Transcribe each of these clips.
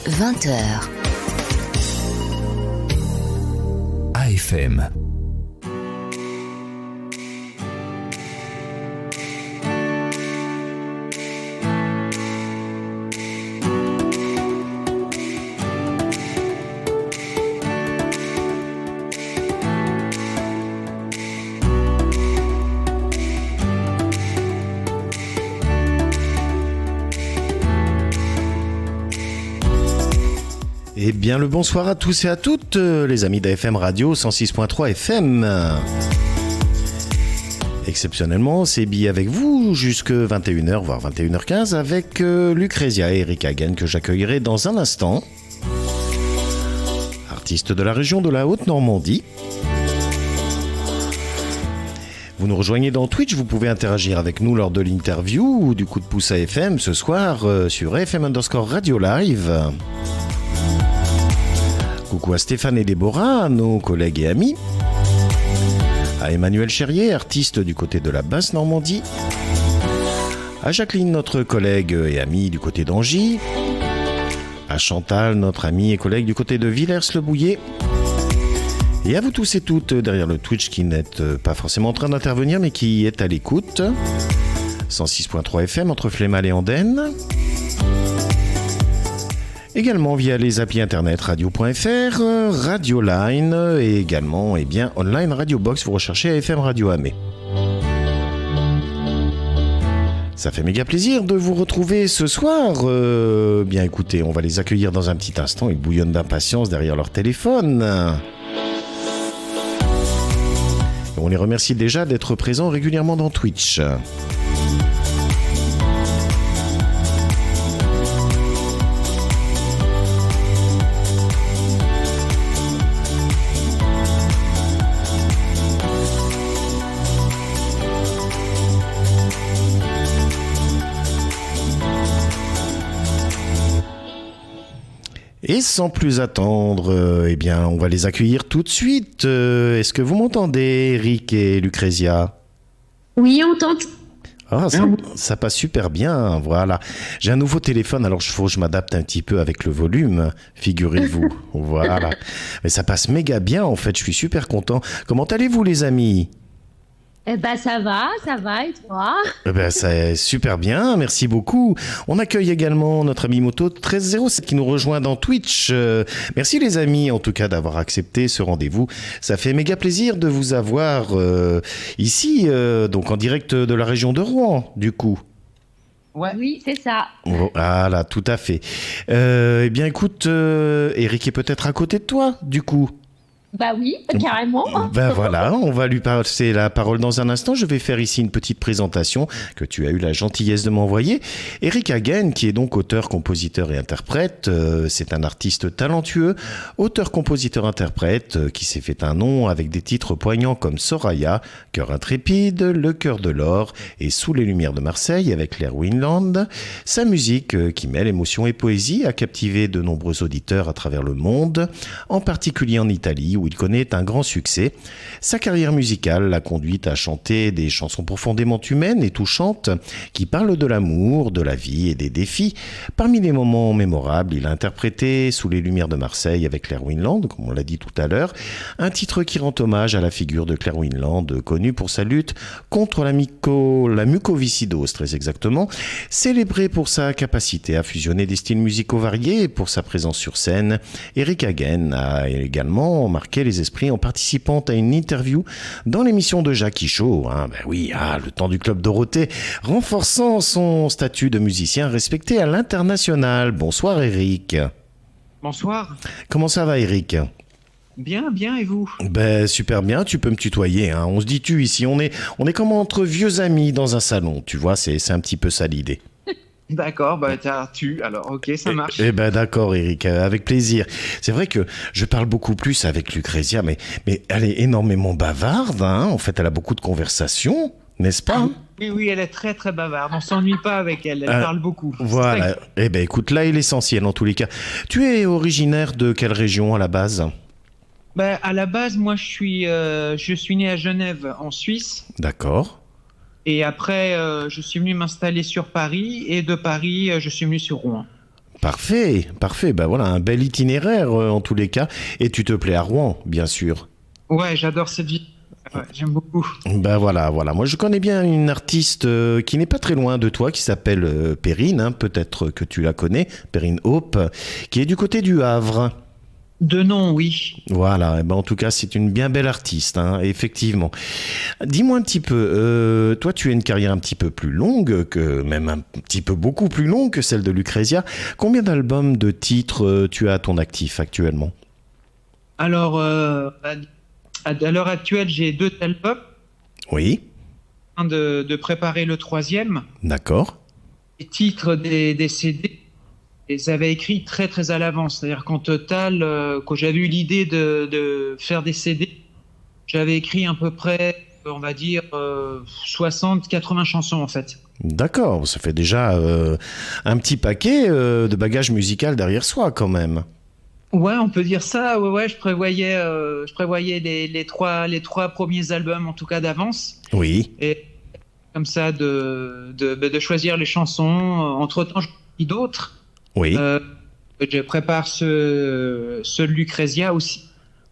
20h. AFM. Eh bien, le bonsoir à tous et à toutes, les amis d'AFM Radio 106.3 FM. Exceptionnellement, c'est Bi avec vous jusque 21h, voire 21h15, avec Lucrezia et Eric Hagen, que j'accueillerai dans un instant. Artiste de la région de la Haute-Normandie. Vous nous rejoignez dans Twitch, vous pouvez interagir avec nous lors de l'interview ou du coup de pouce AFM ce soir sur AFM_Radio Live. Coucou à Stéphane et Déborah, nos collègues et amis. À Emmanuel Cherrier, artiste du côté de la Basse-Normandie. À Jacqueline, notre collègue et amie du côté d'Angy. À Chantal, notre amie et collègue du côté de Villers-le-Bouillet. Et à vous tous et toutes derrière le Twitch qui n'êtes pas forcément en train d'intervenir mais qui est à l'écoute. 106.3 FM entre Flémal et Andenne. Également via les applis internet radio.fr, Radio Line et également online Radio Box, vous recherchez AFM Radio Amé. Ça fait méga plaisir de vous retrouver ce soir. Bien écoutez, on va les accueillir dans un petit instant, ils bouillonnent d'impatience derrière leur téléphone. On les remercie déjà d'être présents régulièrement dans Twitch. Et sans plus attendre, eh bien, on va les accueillir tout de suite. Est-ce que vous m'entendez, Eric et Lucrezia ? Oui, on t'entend. Ah, ça passe super bien, voilà. J'ai un nouveau téléphone, alors il faut que je m'adapte un petit peu avec le volume, figurez-vous. Voilà. Mais ça passe méga bien, en fait, je suis super content. Comment allez-vous, les amis ? Eh ben ça va, et toi ? Eh ben c'est super bien, merci beaucoup. On accueille également notre ami Moto 1307 qui nous rejoint dans Twitch. Merci les amis en tout cas d'avoir accepté ce rendez-vous. Ça fait méga plaisir de vous avoir ici, donc en direct de la région de Rouen du coup. Ouais. Oui, c'est ça. Voilà, tout à fait. Eh bien écoute, Eric est peut-être à côté de toi du coup. Bah oui, carrément. Ben voilà, on va lui passer la parole dans un instant. Je vais faire ici une petite présentation que tu as eu la gentillesse de m'envoyer. Eric Hagen, qui est donc auteur, compositeur et interprète, c'est un artiste talentueux, auteur, compositeur, interprète, qui s'est fait un nom avec des titres poignants comme Soraya, Cœur intrépide, Le cœur de l'or et Sous les lumières de Marseille avec Claire Winland. Sa musique, qui mêle émotion et poésie, a captivé de nombreux auditeurs à travers le monde, en particulier en Italie, où il connaît un grand succès. Sa carrière musicale l'a conduite à chanter des chansons profondément humaines et touchantes qui parlent de l'amour, de la vie et des défis. Parmi les moments mémorables, il a interprété Sous les lumières de Marseille avec Claire Winland, comme on l'a dit tout à l'heure, un titre qui rend hommage à la figure de Claire Winland, connue pour sa lutte contre la mucoviscidose, très exactement, célébrée pour sa capacité à fusionner des styles musicaux variés et pour sa présence sur scène. Eric Hagen a également marqué les esprits en participant à une interview dans l'émission de Jackie Show. Le temps du Club Dorothée, renforçant son statut de musicien respecté à l'international. Bonsoir Eric. Bonsoir. Comment ça va Eric ? Bien, et vous ? Super bien, tu peux me tutoyer, hein. On se dit tu ici, on est comme entre vieux amis dans un salon, tu vois, c'est un petit peu ça l'idée. D'accord, alors ok, ça marche. D'accord Eric, avec plaisir. C'est vrai que je parle beaucoup plus avec Lucrezia, mais elle est énormément bavarde, hein. En fait, elle a beaucoup de conversations, n'est-ce pas ? Oui, elle est très très bavarde, on s'ennuie pas avec elle, elle parle beaucoup. Voilà, écoute, là est l'essentiel en tous les cas. Tu es originaire de quelle région à la base ? À la base, moi je suis né à Genève, en Suisse. D'accord. Et après, je suis venu m'installer sur Paris, et de Paris, je suis venu sur Rouen. Parfait, parfait. Ben voilà, un bel itinéraire en tous les cas. Et tu te plais à Rouen, bien sûr. Ouais, j'adore cette ville. Ouais, j'aime beaucoup. Ben voilà. Moi, je connais bien une artiste qui n'est pas très loin de toi, qui s'appelle Perrine. Hein, peut-être que tu la connais, Perrine Hope, qui est du côté du Havre. De nom, oui. Voilà, eh ben en tout cas, c'est une bien belle artiste, hein, effectivement. Dis-moi un petit peu, toi, tu as une carrière un petit peu plus longue, même un petit peu beaucoup plus longue que celle de Lucrezia. Combien d'albums, de titres tu as à ton actif actuellement? Alors, à l'heure actuelle, j'ai 2 albums. Oui, En train de préparer le 3e. d'accord. Les titres des CD, je les avais écrits très très à l'avance. C'est-à-dire qu'en total, quand j'avais eu l'idée de faire des CD, j'avais écrit à peu près, on va dire, 60-80 chansons en fait. D'accord, ça fait déjà un petit paquet de bagages musical derrière soi quand même. Ouais, on peut dire ça. Ouais, je prévoyais les trois premiers albums en tout cas d'avance. Oui, Et comme ça de choisir les chansons. Entre-temps, j'en ai d'autres. oui. Je prépare ce Lucrezia aussi.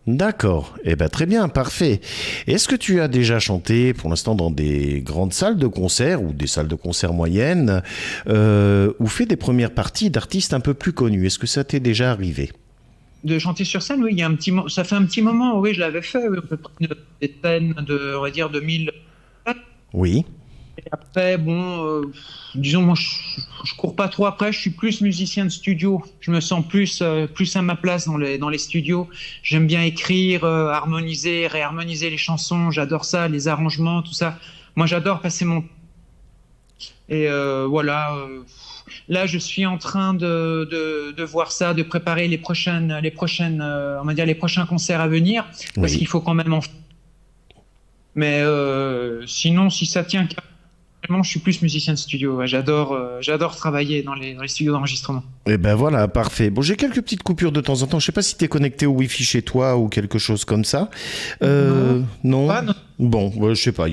D'accord, eh ben très bien, parfait. Est-ce que tu as déjà chanté pour l'instant dans des grandes salles de concert ou des salles de concert moyennes ou fait des premières parties d'artistes un peu plus connus? Est-ce que ça t'est déjà arrivé? De chanter sur scène, oui, ça fait un petit moment, oui, je l'avais fait, oui, à peu près des scènes de, on va dire, 2000. Oui, Et après, bon, disons, moi, je cours pas trop après, je suis plus musicien de studio. Je me sens plus à ma place dans les studios. J'aime bien écrire, harmoniser, réharmoniser les chansons. J'adore ça, les arrangements, tout ça. Moi, j'adore passer mon... Et voilà. Là, je suis en train de voir ça, de préparer les prochaines, on va dire les prochains concerts à venir, parce oui. qu'il faut quand même en... Mais sinon, si ça tient carrément, je suis plus musicien de studio. Ouais, j'adore travailler dans les studios d'enregistrement. Eh ben voilà, parfait. Bon, j'ai quelques petites coupures de temps en temps. Je sais pas si tu es connecté au Wi-Fi chez toi ou quelque chose comme ça. Non. Ah, non. Bon, je sais pas.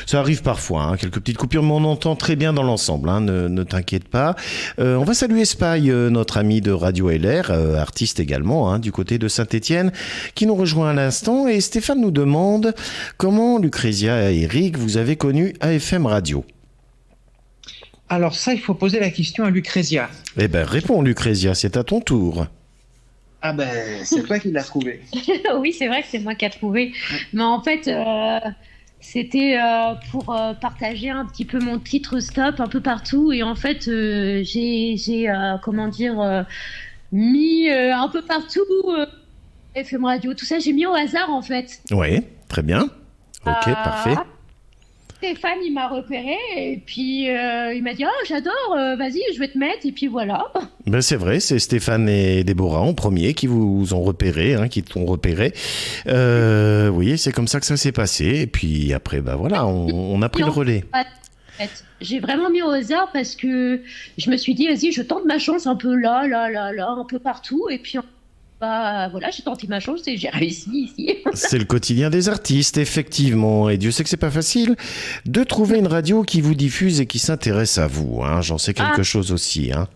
Ça arrive parfois, hein, quelques petites coupures, mais on entend très bien dans l'ensemble. Hein, ne t'inquiète pas. On va saluer Spy, notre ami de Radio LR, artiste également, hein, du côté de Saint-Étienne, qui nous rejoint à l'instant. Et Stéphane nous demande comment Lucrezia et Eric vous avez connu AFM Radio. Alors ça, il faut poser la question à Lucrezia. Eh ben, réponds Lucrezia, c'est à ton tour. Ah ben, c'est toi qui l'as trouvé. Oui, c'est vrai que c'est moi qui ai trouvé. Mais en fait, c'était pour partager un petit peu mon titre Stop un peu partout. Et en fait, j'ai comment dire, mis un peu partout FM Radio, tout ça, j'ai mis au hasard en fait. Oui, très bien. Ok, parfait. Stéphane, il m'a repéré et puis il m'a dit « Oh, j'adore, vas-y, je vais te mettre. » Et puis voilà. Ben c'est vrai, c'est Stéphane et Déborah en premier qui vous ont repéré, hein, qui t'ont repéré. Oui, c'est comme ça que ça s'est passé. Et puis après, ben voilà, on a pris le relais. En fait, j'ai vraiment mis au hasard parce que je me suis dit « Vas-y, je tente ma chance un peu là, un peu partout. » Et puis bah, voilà, j'ai tenté ma chance et j'ai réussi ici. C'est le quotidien des artistes, effectivement. Et Dieu sait que c'est pas facile de trouver une radio qui vous diffuse et qui s'intéresse à vous. Hein. J'en sais quelque chose aussi. Hein.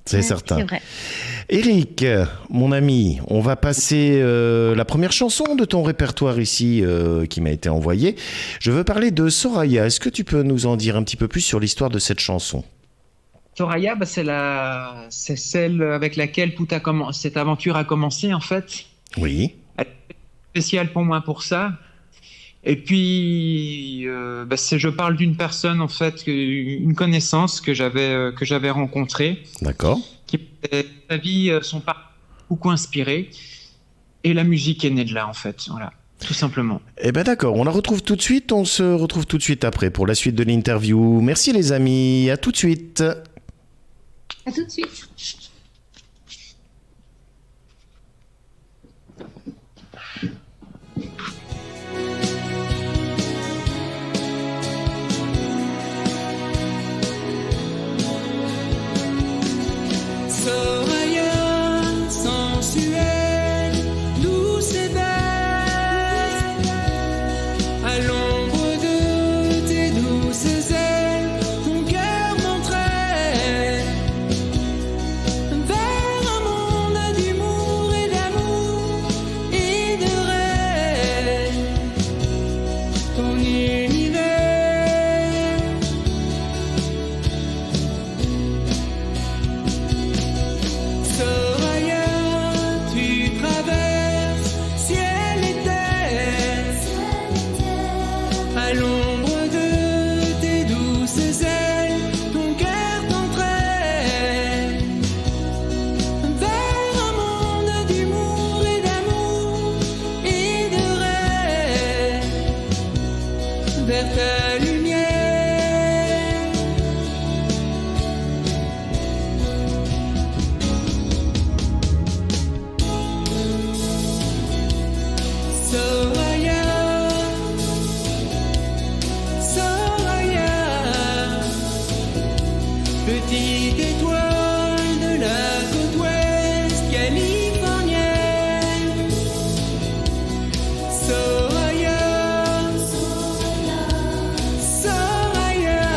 C'est certain. C'est vrai. Eric, mon ami, on va passer la première chanson de ton répertoire ici qui m'a été envoyée. Je veux parler de Soraya. Est-ce que tu peux nous en dire un petit peu plus sur l'histoire de cette chanson ? Soraya, bah, c'est celle avec laquelle cette aventure a commencé en fait. Oui. Spécial pour moi pour ça. Et puis, je parle d'une personne en fait, une connaissance que j'avais rencontrée. D'accord. Qui sa vie, son parcours beaucoup inspiré. Et la musique est née de là en fait. Voilà. Tout simplement. Eh ben d'accord, on la retrouve tout de suite, on se retrouve tout de suite après pour la suite de l'interview. Merci les amis, à tout de suite. À tout de suite. Soraya, sensuelle, douce et belle, à l'ombre de tes douces ailes, ton cœur m'entraîne. petite étoile de la côte ouest californienne. Soraya, Soraya,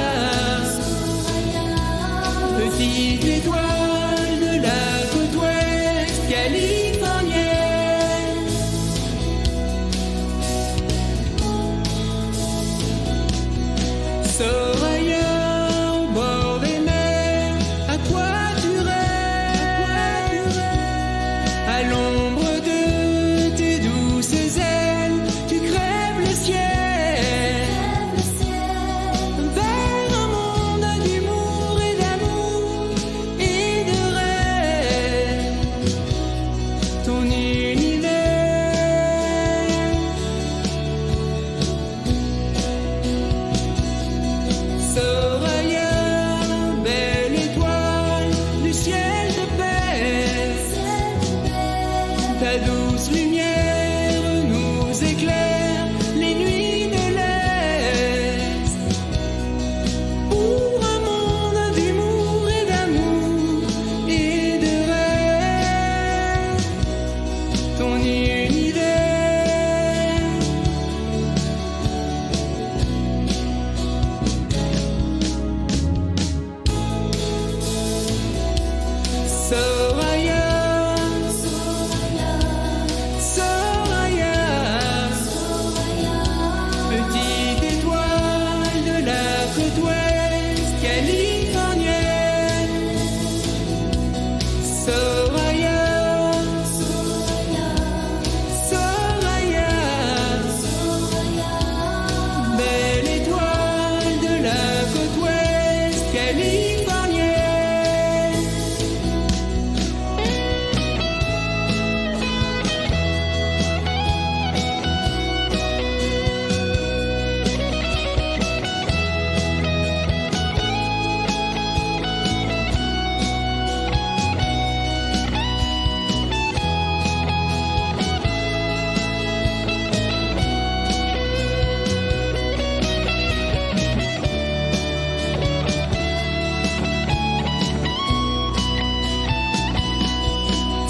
petite étoile de la côte ouest californienne. Soraya, au bord des mers, à quoi tu rêves? À l'ombre de tes douces ailes, tu crèves le ciel. Vers un monde d'humour et d'amour et de rêve. Ton univers. Soraya, belle étoile du ciel de paix, ta douce lumière nous éclaire les nuits de l'Est. Pour un monde d'humour et d'amour et de rêve, ton univers. Soraya, Soraya, petite étoile de la côte ouest californienne. Soraya, Soraya, belle étoile de la côte ouest californienne.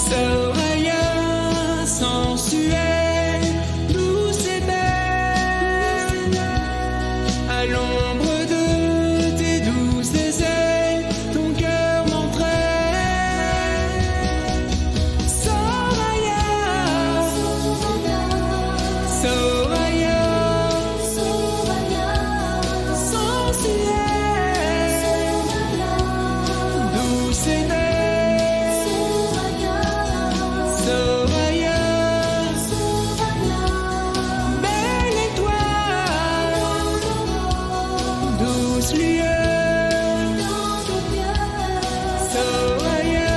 Soraya, sensuelle, douce et belle, à l'ombre de tes douces ailes, ton cœur m'entraîne. Soraya, Soraya, sensuelle, douce et belle. Soraya, belle étoile, douce lueur. Soraya,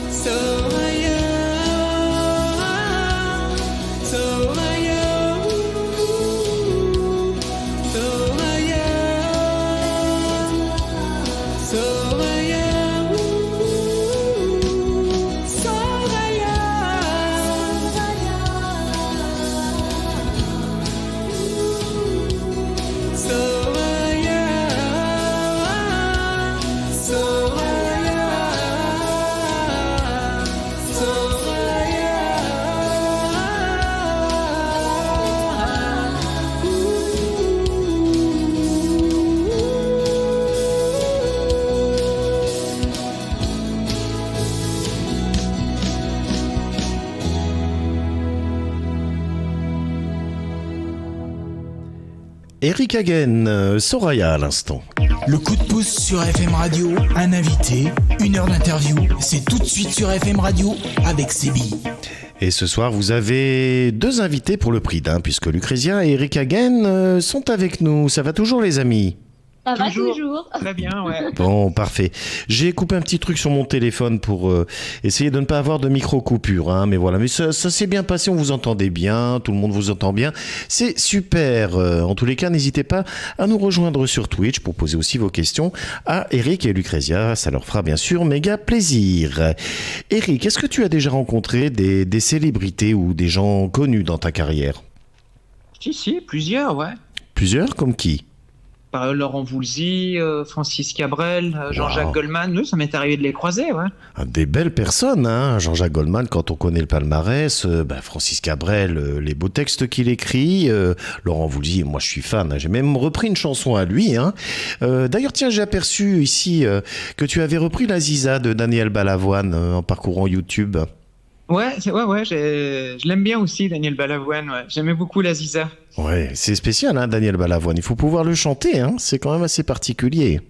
Soraya, Soraya, Soraya. Soraya, Soraya, Soraya, Eric Hagen, Soraya à l'instant. Le coup de pouce sur FM Radio, un invité, 1 heure d'interview, c'est tout de suite sur FM Radio avec Sébi. Et ce soir, vous avez 2 invités pour le prix d'un, puisque Lucrezia et Eric Hagen sont avec nous. Ça va toujours, les amis? Ça va toujours. Très bien, ouais. Bon, parfait. J'ai coupé un petit truc sur mon téléphone pour essayer de ne pas avoir de micro-coupure, hein, mais voilà. Mais ça s'est bien passé, on vous entendait bien, tout le monde vous entend bien. C'est super. En tous les cas, n'hésitez pas à nous rejoindre sur Twitch pour poser aussi vos questions à Eric et Lucrezia. Ça leur fera bien sûr méga plaisir. Eric, est-ce que tu as déjà rencontré des célébrités ou des gens connus dans ta carrière ? Si, plusieurs, ouais. Plusieurs, comme qui? Laurent Voulzy, Francis Cabrel, Jean-Jacques Wow. Goldman, ça m'est arrivé de les croiser, ouais. Ah, des belles personnes, hein. Jean-Jacques Goldman, quand on connaît le palmarès, Francis Cabrel, les beaux textes qu'il écrit, Laurent Voulzy, moi je suis fan, hein. J'ai même repris une chanson à lui, hein. D'ailleurs, tiens, j'ai aperçu ici que tu avais repris La Ziza de Daniel Balavoine en parcourant YouTube. Ouais, je l'aime bien aussi, Daniel Balavoine, ouais. J'aimais beaucoup la Ziza. Ouais, c'est spécial, hein, Daniel Balavoine. Il faut pouvoir le chanter, hein. C'est quand même assez particulier.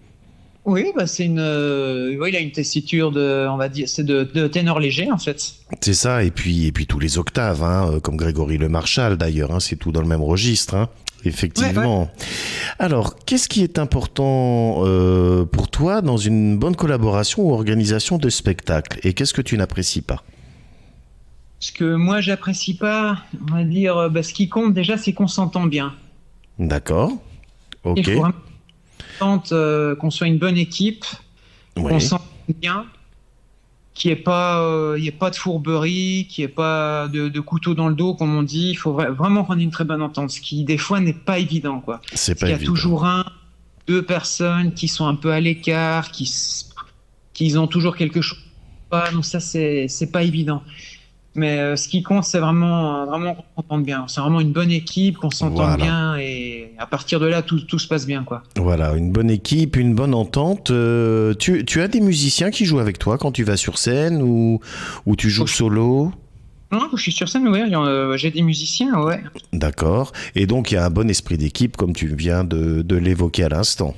Oui, c'est il a une tessiture on va dire, c'est de ténor léger, en fait. C'est ça, et puis tous les octaves, hein, comme Grégory Le Marchal d'ailleurs, hein, c'est tout dans le même registre, hein, effectivement. Ouais. Alors, qu'est-ce qui est important pour toi dans une bonne collaboration ou organisation de spectacle, et qu'est-ce que tu n'apprécies pas? Ce que moi, j'apprécie pas, on va dire, ce qui compte déjà, c'est qu'on s'entend bien. D'accord, ok. Il faut vraiment qu'on soit une bonne équipe, Ouais. qu'on s'entende bien, qu'il n'y ait pas de fourberie, qu'il n'y ait pas de couteau dans le dos, comme on dit. Il faut vraiment qu'on ait une très bonne entente, ce qui, des fois, n'est pas évident, quoi. C'est Parce pas qu'il y a évident. toujours deux personnes qui sont un peu à l'écart, qui ont toujours quelque chose. Donc ça, c'est pas évident. Mais ce qui compte, c'est vraiment qu'on s'entende bien. C'est vraiment une bonne équipe, qu'on s'entend Voilà. bien, et à partir de là, tout se passe bien, quoi. Voilà, une bonne équipe, une bonne entente. Tu as des musiciens qui jouent avec toi quand tu vas sur scène ou tu joues solo? Non, quand je suis sur scène, ouais, j'ai des musiciens, ouais. D'accord. Et donc, il y a un bon esprit d'équipe, comme tu viens de l'évoquer à l'instant.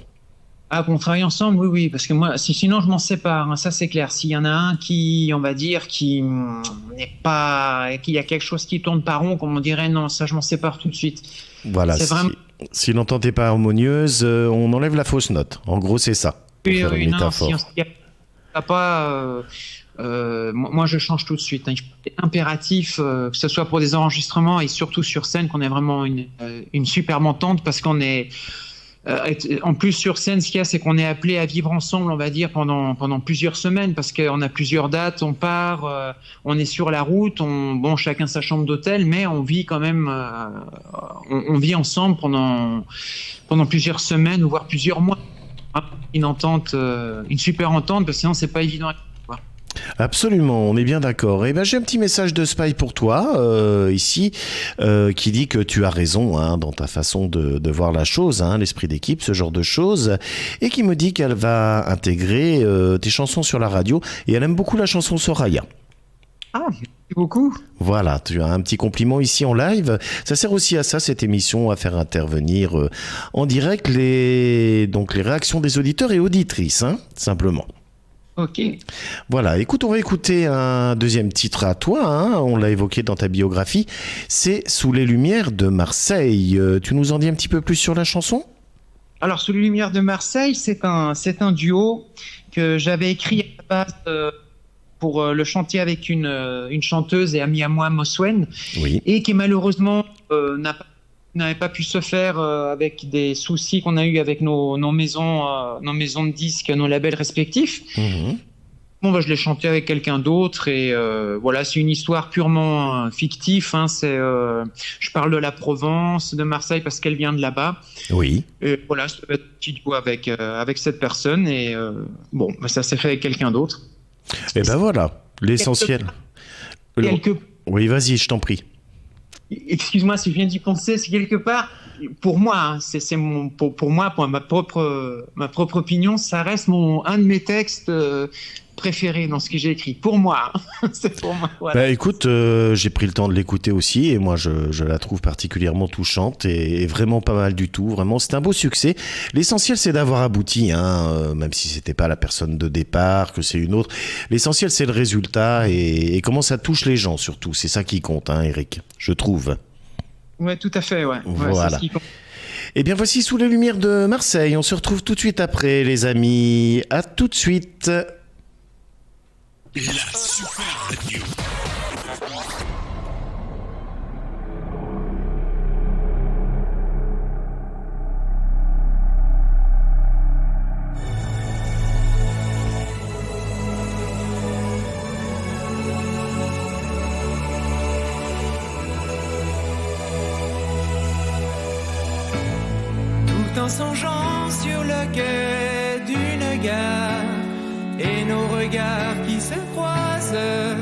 Ah, qu'on travaille ensemble, oui, parce que moi, sinon je m'en sépare, hein, ça c'est clair. S'il y en a un qui, on va dire, qui n'est pas, qu'il y a quelque chose qui tourne pas rond, comme on dirait, non, ça je m'en sépare tout de suite. Voilà. C'est vraiment- Si l'entente n'est pas harmonieuse, on enlève la fausse note. En gros, c'est ça. Pour faire une non, métaphore. si on s'y a pas, moi je change tout de suite, hein. Il est impératif, que ce soit pour des enregistrements et surtout sur scène, qu'on ait vraiment une superbe entente, parce qu'on est en plus sur scène, ce qu'il y a, c'est qu'on est appelé à vivre ensemble, on va dire, pendant plusieurs semaines, parce qu'on a plusieurs dates, on part, on est sur la route, chacun sa chambre d'hôtel, mais on vit quand même, on vit ensemble pendant plusieurs semaines, ou voire plusieurs mois. Une entente, une super entente, parce que sinon c'est pas évident. Absolument, on est bien d'accord. Et ben j'ai un petit message de Spy pour toi ici qui dit que tu as raison, hein, dans ta façon de voir la chose, hein, l'esprit d'équipe, ce genre de choses, et qui me dit qu'elle va intégrer tes chansons sur la radio, et elle aime beaucoup la chanson Soraya. Ah, merci beaucoup. Voilà, tu as un petit compliment ici en live. Ça sert aussi à ça, cette émission, à faire intervenir en direct les réactions des auditeurs et auditrices, hein, simplement. Ok. Voilà, écoute, on va écouter un deuxième titre à toi, hein, on l'a évoqué dans ta biographie, c'est Sous les lumières de Marseille. Tu nous en dis un petit peu plus sur la chanson ? Alors, Sous les lumières de Marseille, c'est un duo que j'avais écrit à la base pour le chanter avec une chanteuse et amie à moi, Moswen, Oui. et qui malheureusement n'avait pas pu se faire avec des soucis qu'on a eu avec nos maisons de disques, nos labels respectifs. Mhm. Bon, je l'ai chanté avec quelqu'un d'autre, et voilà, c'est une histoire purement fictive, hein, je parle de la Provence, de Marseille, parce qu'elle vient de là-bas. Oui. Et voilà, je fais un petit duo avec cette personne, et ça s'est fait avec quelqu'un d'autre. Et ben voilà, l'essentiel. Oui, vas-y, je t'en prie. Excuse-moi si je viens d'y penser, c'est quelque part, pour moi, hein, pour moi, pour ma propre opinion, ça reste un de mes textes préférés dans ce que j'ai écrit. Pour moi, hein. C'est pour moi. Voilà. Bah écoute, j'ai pris le temps de l'écouter aussi, et moi je la trouve particulièrement touchante et vraiment pas mal du tout. Vraiment, c'est un beau succès. L'essentiel, c'est d'avoir abouti, hein, même si c'était pas la personne de départ, que c'est une autre. L'essentiel, c'est le résultat et comment ça touche les gens surtout. C'est ça qui compte, hein, Eric, je trouve. Ouais, tout à fait, ouais. Voilà. C'est ce qui compte. Et bien voici Sous les lumières de Marseille. On se retrouve tout de suite après, les amis. À tout de suite. La Super Radio. songeant sur le quai d'une gare et nos regards qui se croisent,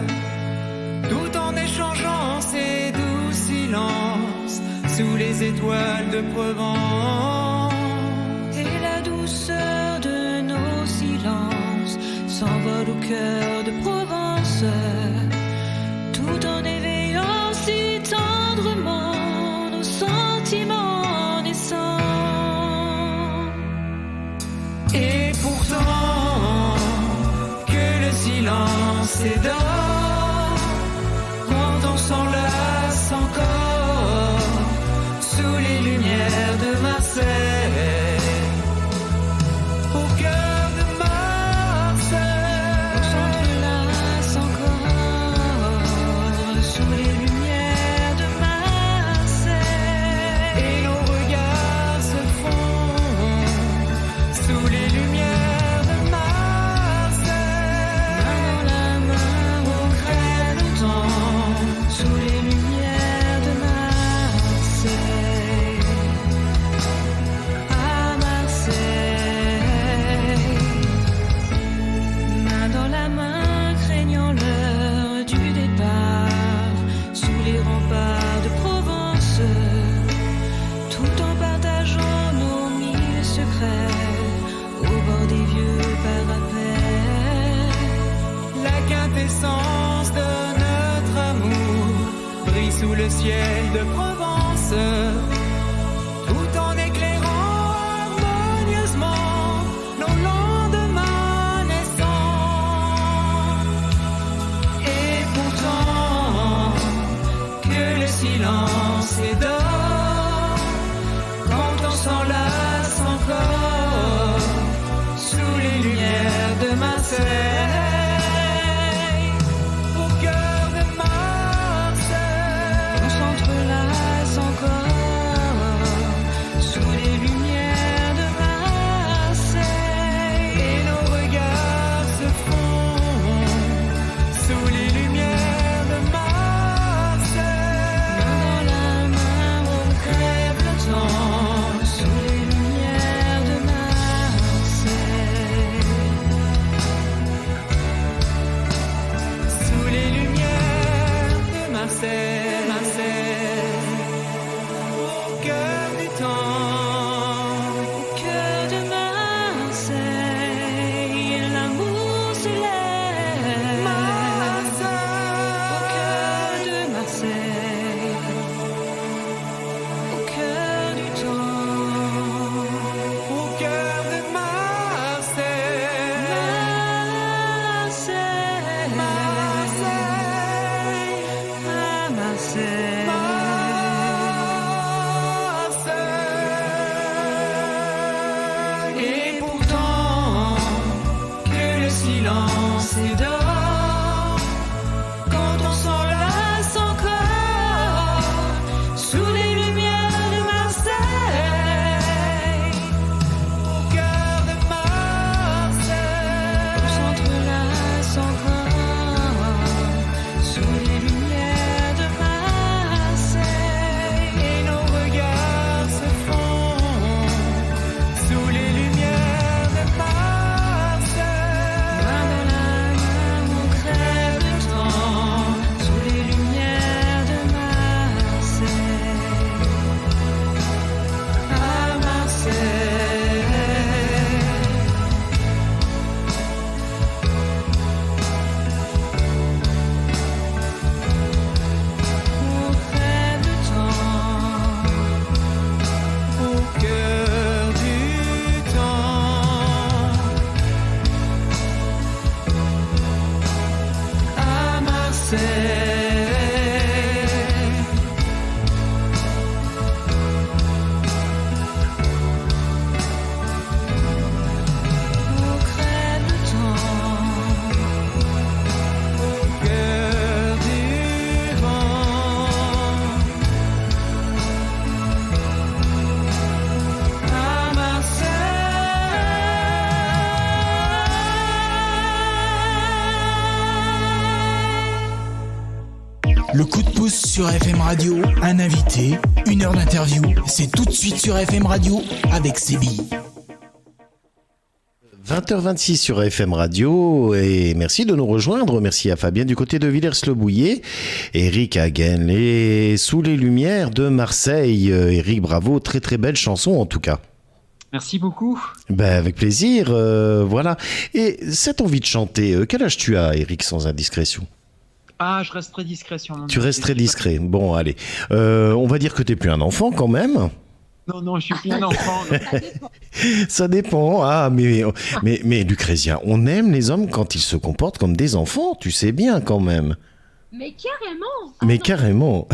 tout en échangeant ces doux silences sous les étoiles de Provence. Et la douceur de nos silences s'envole au cœur de Provence, tout en éveillant si tendrement nos sentiments naissants. Et pourtant, que le silence est d'or, quand on s'enlace encore sous les lumières de Marseille, au cœur de Marseille. On s'entrelace encore sous les lumières de Marseille, Et nos regards se font sous les lumières de Marseille. main dans la main, on crève le temps sous les lumières de Marseille. À Marseille, main dans la main, craignant l'heure du départ, sous les remparts de Provence, tout en partageant nos mille secrets, au bord des vieux parapets. La quintessence de notre amour brille sous le ciel de Provence, tout en éclairant harmonieusement nos lendemains naissants. Et pourtant, que le silence est d'or, quand on s'enlace encore sous les lumières de Marseille, au cœur de Marseille. On s'entrelace encore Le coup de pouce sur FM Radio, un invité, 1 heure d'interview, c'est tout de suite sur FM Radio avec Sébi. 20h26 sur FM Radio et merci de nous rejoindre. Merci à Fabien du côté de Villers-le-Bouillet. Eric Hagen, Sous les lumières de Marseille. Eric, bravo, très très belle chanson en tout cas. Merci beaucoup. Ben, avec plaisir, voilà. Et cette envie de chanter, quel âge tu as, Eric, sans indiscrétion? Ah, je reste très discret sur mon Tu restes très discret. Bon, allez. On va dire que t'es plus un enfant quand même. Non, je suis plus un enfant. Ça dépend. Ah, mais Lucrezia, on aime les hommes quand ils se comportent comme des enfants, tu sais bien quand même. Mais carrément. Mais carrément.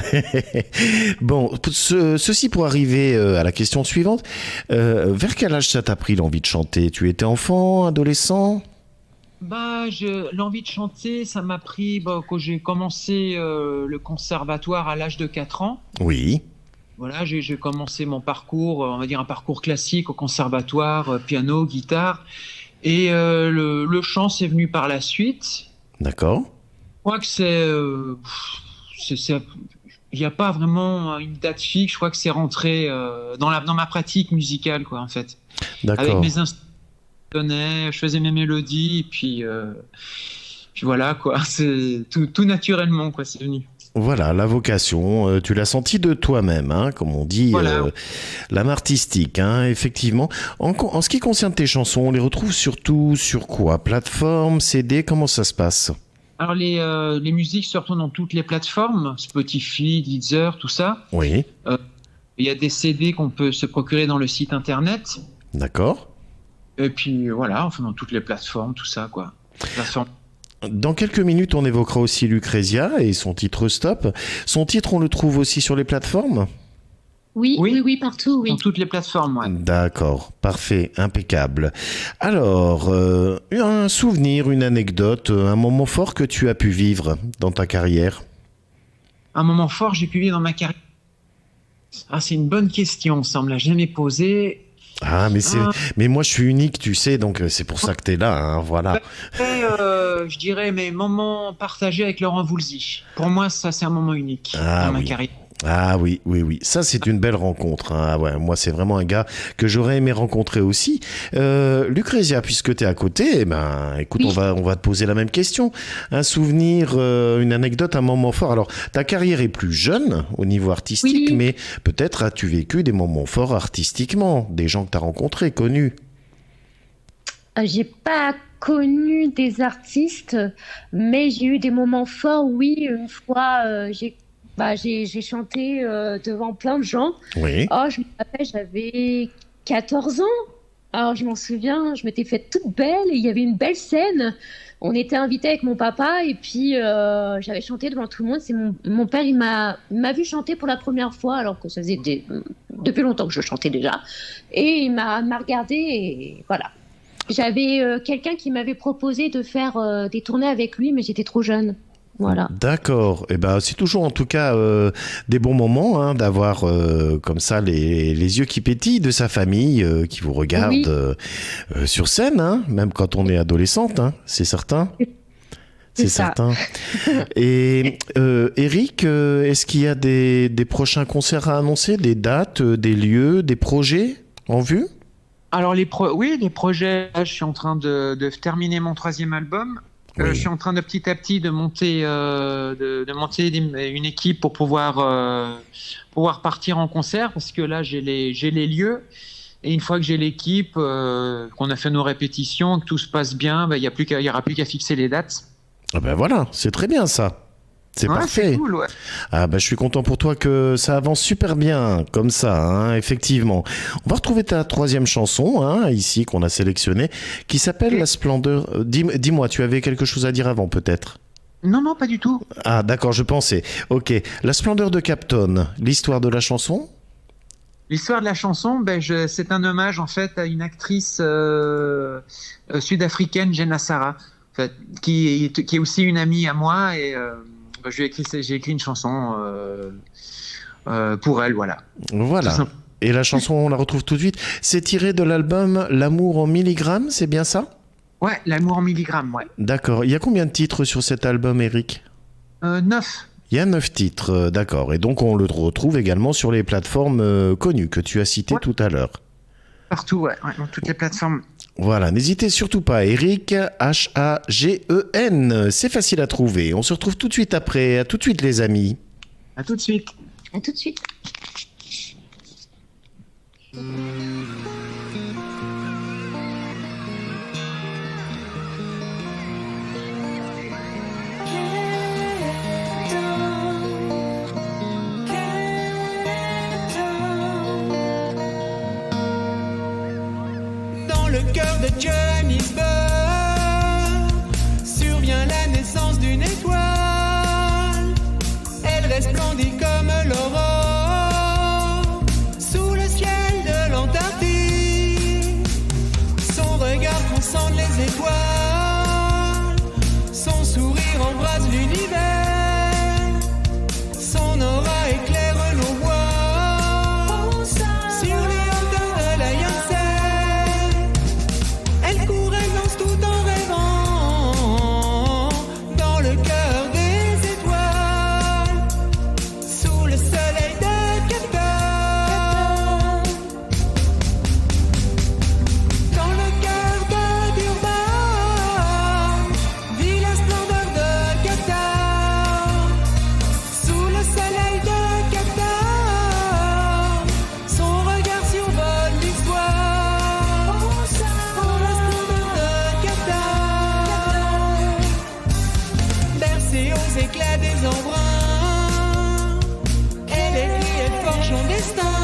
Bon, ceci pour arriver à la question suivante. Vers quel âge ça t'a pris l'envie de chanter? Tu étais enfant, adolescent? L'envie de chanter, ça m'a pris quand j'ai commencé le conservatoire à l'âge de 4 ans. Oui. Voilà, j'ai commencé mon parcours, on va dire un parcours classique au conservatoire, piano, guitare. Et le chant, c'est venu par la suite. D'accord. Je crois que il n'y a pas vraiment une date fixe. Je crois que c'est rentré dans ma pratique musicale, quoi, en fait. D'accord. Avec mes instruments, je faisais mes mélodies, et puis voilà, quoi. C'est tout naturellement, quoi, c'est venu. Voilà, la vocation, tu l'as senti de toi-même, hein, comme on dit, Voilà. l'âme artistique, hein, effectivement. En ce qui concerne tes chansons, on les retrouve surtout sur quoi? Plateforme, CD, comment ça se passe? Alors les musiques se retrouvent dans toutes les plateformes, Spotify, Deezer, tout ça. Oui. Il y a des CD qu'on peut se procurer dans le site internet. D'accord. Et puis voilà, enfin dans toutes les plateformes, tout ça, quoi. Plateforme. Dans quelques minutes, on évoquera aussi Lucrezia et son titre Stop. Son titre, on le trouve aussi sur les plateformes? Oui, partout, oui. Dans toutes les plateformes, ouais. D'accord, parfait, impeccable. Alors, un souvenir, une anecdote, un moment fort que tu as pu vivre dans ta carrière? Un moment fort que j'ai pu vivre dans ma carrière. Ah, c'est une bonne question, ça, on me l'a jamais posé. Ah, mais moi je suis unique, tu sais, donc c'est pour ça que t'es là, hein, voilà. Après, je dirais mes moments partagés avec Laurent Voulzy. Pour moi, ça, c'est un moment unique dans ma carrière. Ah oui, ça c'est une belle rencontre, hein. Ah ouais, moi c'est vraiment un gars que j'aurais aimé rencontrer aussi. Lucrezia, puisque t'es à côté, écoute, Oui. on va te poser la même question. Un souvenir, une anecdote, un moment fort. Alors, ta carrière est plus jeune au niveau artistique, Oui. mais peut-être as-tu vécu des moments forts artistiquement, des gens que t'as rencontrés, connus. J'ai pas connu des artistes, mais j'ai eu des moments forts, oui. Une fois, j'ai chanté devant plein de gens. Oui. Oh, je me rappelle, j'avais 14 ans. Alors, je m'en souviens, je m'étais faite toute belle et il y avait une belle scène. On était invités avec mon papa et puis j'avais chanté devant tout le monde. C'est mon père, il m'a vu chanter pour la première fois alors que ça faisait depuis longtemps que je chantais déjà. Et il m'a regardé et voilà. J'avais quelqu'un qui m'avait proposé de faire des tournées avec lui, mais j'étais trop jeune. Voilà. D'accord. Eh ben, c'est toujours en tout cas des bons moments, hein, d'avoir comme ça les yeux qui pétillent de sa famille qui vous regarde Oui. sur scène, hein, même quand on est adolescente, hein, c'est certain. C'est ça. certain. Et Eric, est-ce qu'il y a des prochains concerts à annoncer, des dates, des lieux, des projets en vue? Alors les projets, là, je suis en train de terminer mon 3e album. Oui. Je suis en train de petit à petit de monter, une équipe pour pouvoir partir en concert, parce que là j'ai les lieux, et une fois que j'ai l'équipe, qu'on a fait nos répétitions, que tout se passe bien, il y aura plus qu'à fixer les dates. Ah ben voilà, c'est très bien ça. C'est Ouais, parfait. c'est cool, ouais. Ah bah je suis content pour toi que ça avance super bien comme ça, hein, effectivement. On va retrouver ta 3e chanson, hein, ici qu'on a sélectionnée, qui s'appelle La Splendeur. Dis-moi, tu avais quelque chose à dire avant peut-être? Non, pas du tout. Ah d'accord, je pensais. Ok, La Splendeur de Capton, l'histoire de la chanson? L'histoire de la chanson, c'est un hommage en fait à une actrice sud-africaine, Jenna Sarah, en fait, qui est aussi une amie à moi, et j'ai écrit une chanson pour elle, voilà. Voilà. Et la chanson, on la retrouve tout de suite. C'est tiré de l'album L'amour en milligrammes, c'est bien ça? Ouais, L'amour en milligrammes, ouais. D'accord. Il y a combien de titres sur cet album, Eric? 9. Il y a 9 titres, d'accord. Et donc on le retrouve également sur les plateformes connues que tu as citées tout à l'heure. Partout, ouais, dans toutes les plateformes. Voilà, n'hésitez surtout pas, Eric, Hagen, c'est facile à trouver. On se retrouve tout de suite après. À tout de suite les amis. À tout de suite. À tout de suite. Dans le cœur de Johannesburg survient la naissance d'une étoile. Elle resplendit comme l'aurore sous le ciel de l'Antarctique. Son regard transcende les étoiles, son sourire embrase l'univers, son aura éclaire nos voies sur les hauteurs de la Yangtze. Elle court, elle danse tout en rêvant dans le cœur des étoiles, sous le soleil de Cap Town. Dans le cœur de Durban vit la splendeur de Cap Town, sous le soleil de Cap Town. Son regard survole l'histoire, pour la splendeur de Cap Town. Bercée aux éclats des embruns, elle écrit, elle forge son destin.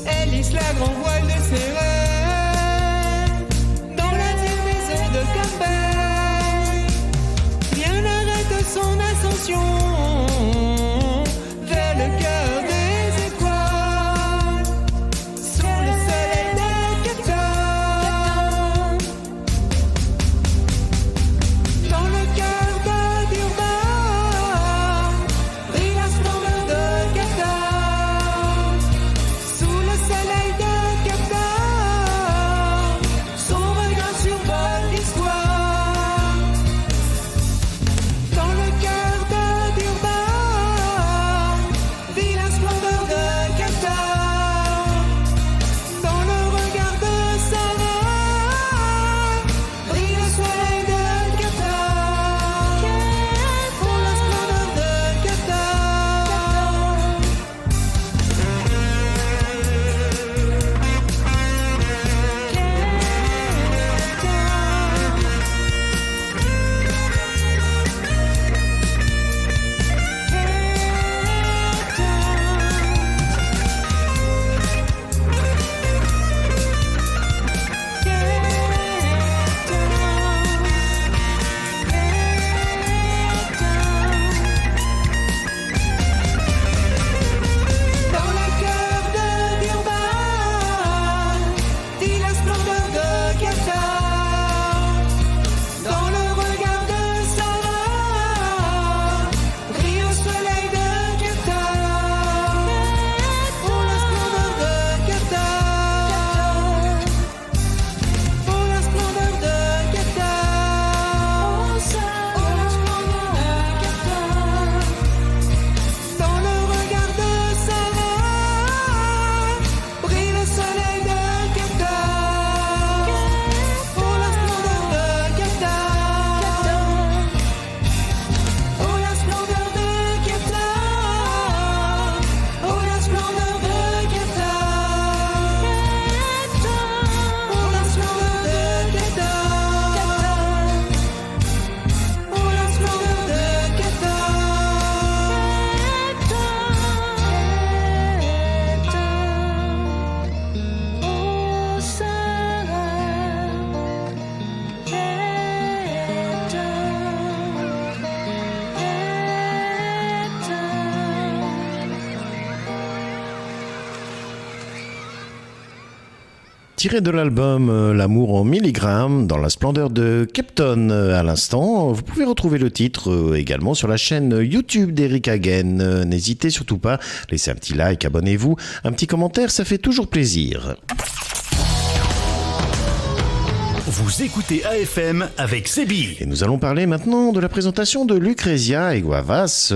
Elle lisse la grande voile de ses rêves dans l'azur des eaux de Campbell. Rien n'arrête son ascension vers le cœur des étoiles, sous le soleil de Cap Town. Dans le cœur de Durban brille la splendeur de Cap Town, sous le soleil de Cap Town. Son regard survole l'histoire. Dans le cœur de Durban vit la splendeur de Cap Town. Dans le regard de Sarah brille le soleil de Cap Town, pour la splendeur de Cap Town. Dans le cœur de Durban vit la splendeur de Cap Town. Dans le regard de Sarah brille le soleil de Cap Town, pour la splendeur de Cap Town. Pour la splendeur de Cap Town. Pour la splendeur de Cap Town. Dans le regard de Sarah brille le soleil de Cap Town, pour la splendeur de Cap Town. Pour la splendeur de Cap Town. Pour la splendeur de Cap Town. Pour la splendeur de Cap Town. Pour la splendeur de Cap Tiré de l'album L'amour en milligrammes, dans la splendeur de Capton à l'instant. Vous pouvez retrouver le titre également sur la chaîne YouTube d'Eric Hagen. N'hésitez surtout pas, laissez un petit like, abonnez-vous, un petit commentaire, ça fait toujours plaisir. Vous Vous écoutez AFM avec Sébi. Et nous allons parler maintenant de la présentation de Lucrezia Eguavas,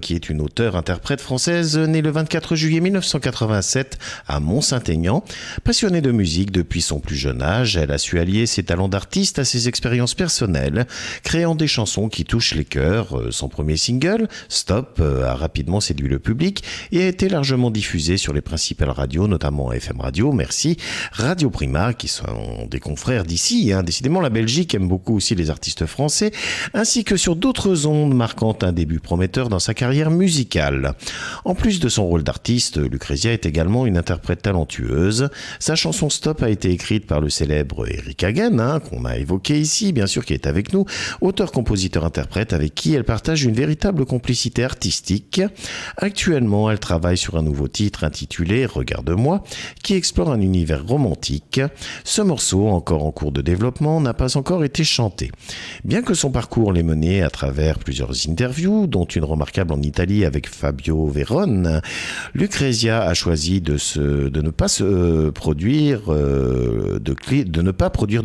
qui est une auteure-interprète française née le 24 juillet 1987 à Mont-Saint-Aignan. Passionnée de musique depuis son plus jeune âge, elle a su allier ses talents d'artiste à ses expériences personnelles, créant des chansons qui touchent les cœurs. Son premier single, Stop, a rapidement séduit le public et a été largement diffusé sur les principales radios, notamment FM Radio, merci, Radio Prima, qui sont des confrères d'ici. Décidément, la Belgique aime beaucoup aussi les artistes français, ainsi que sur d'autres ondes, marquant un début prometteur dans sa carrière musicale. En plus de son rôle d'artiste, Lucrezia est également une interprète talentueuse. Sa chanson Stop a été écrite par le célèbre Eric Hagen, qu'on a évoqué ici, bien sûr, qui est avec nous, auteur-compositeur-interprète avec qui elle partage une véritable complicité artistique. Actuellement, elle travaille sur un nouveau titre intitulé Regarde-moi, qui explore un univers romantique. Ce morceau, encore en cours de développement, n'a pas encore été chanté. Bien que son parcours l'ait mené à travers plusieurs interviews, dont une remarquable en Italie avec Fabio Verone, Lucrezia a choisi de ne pas produire de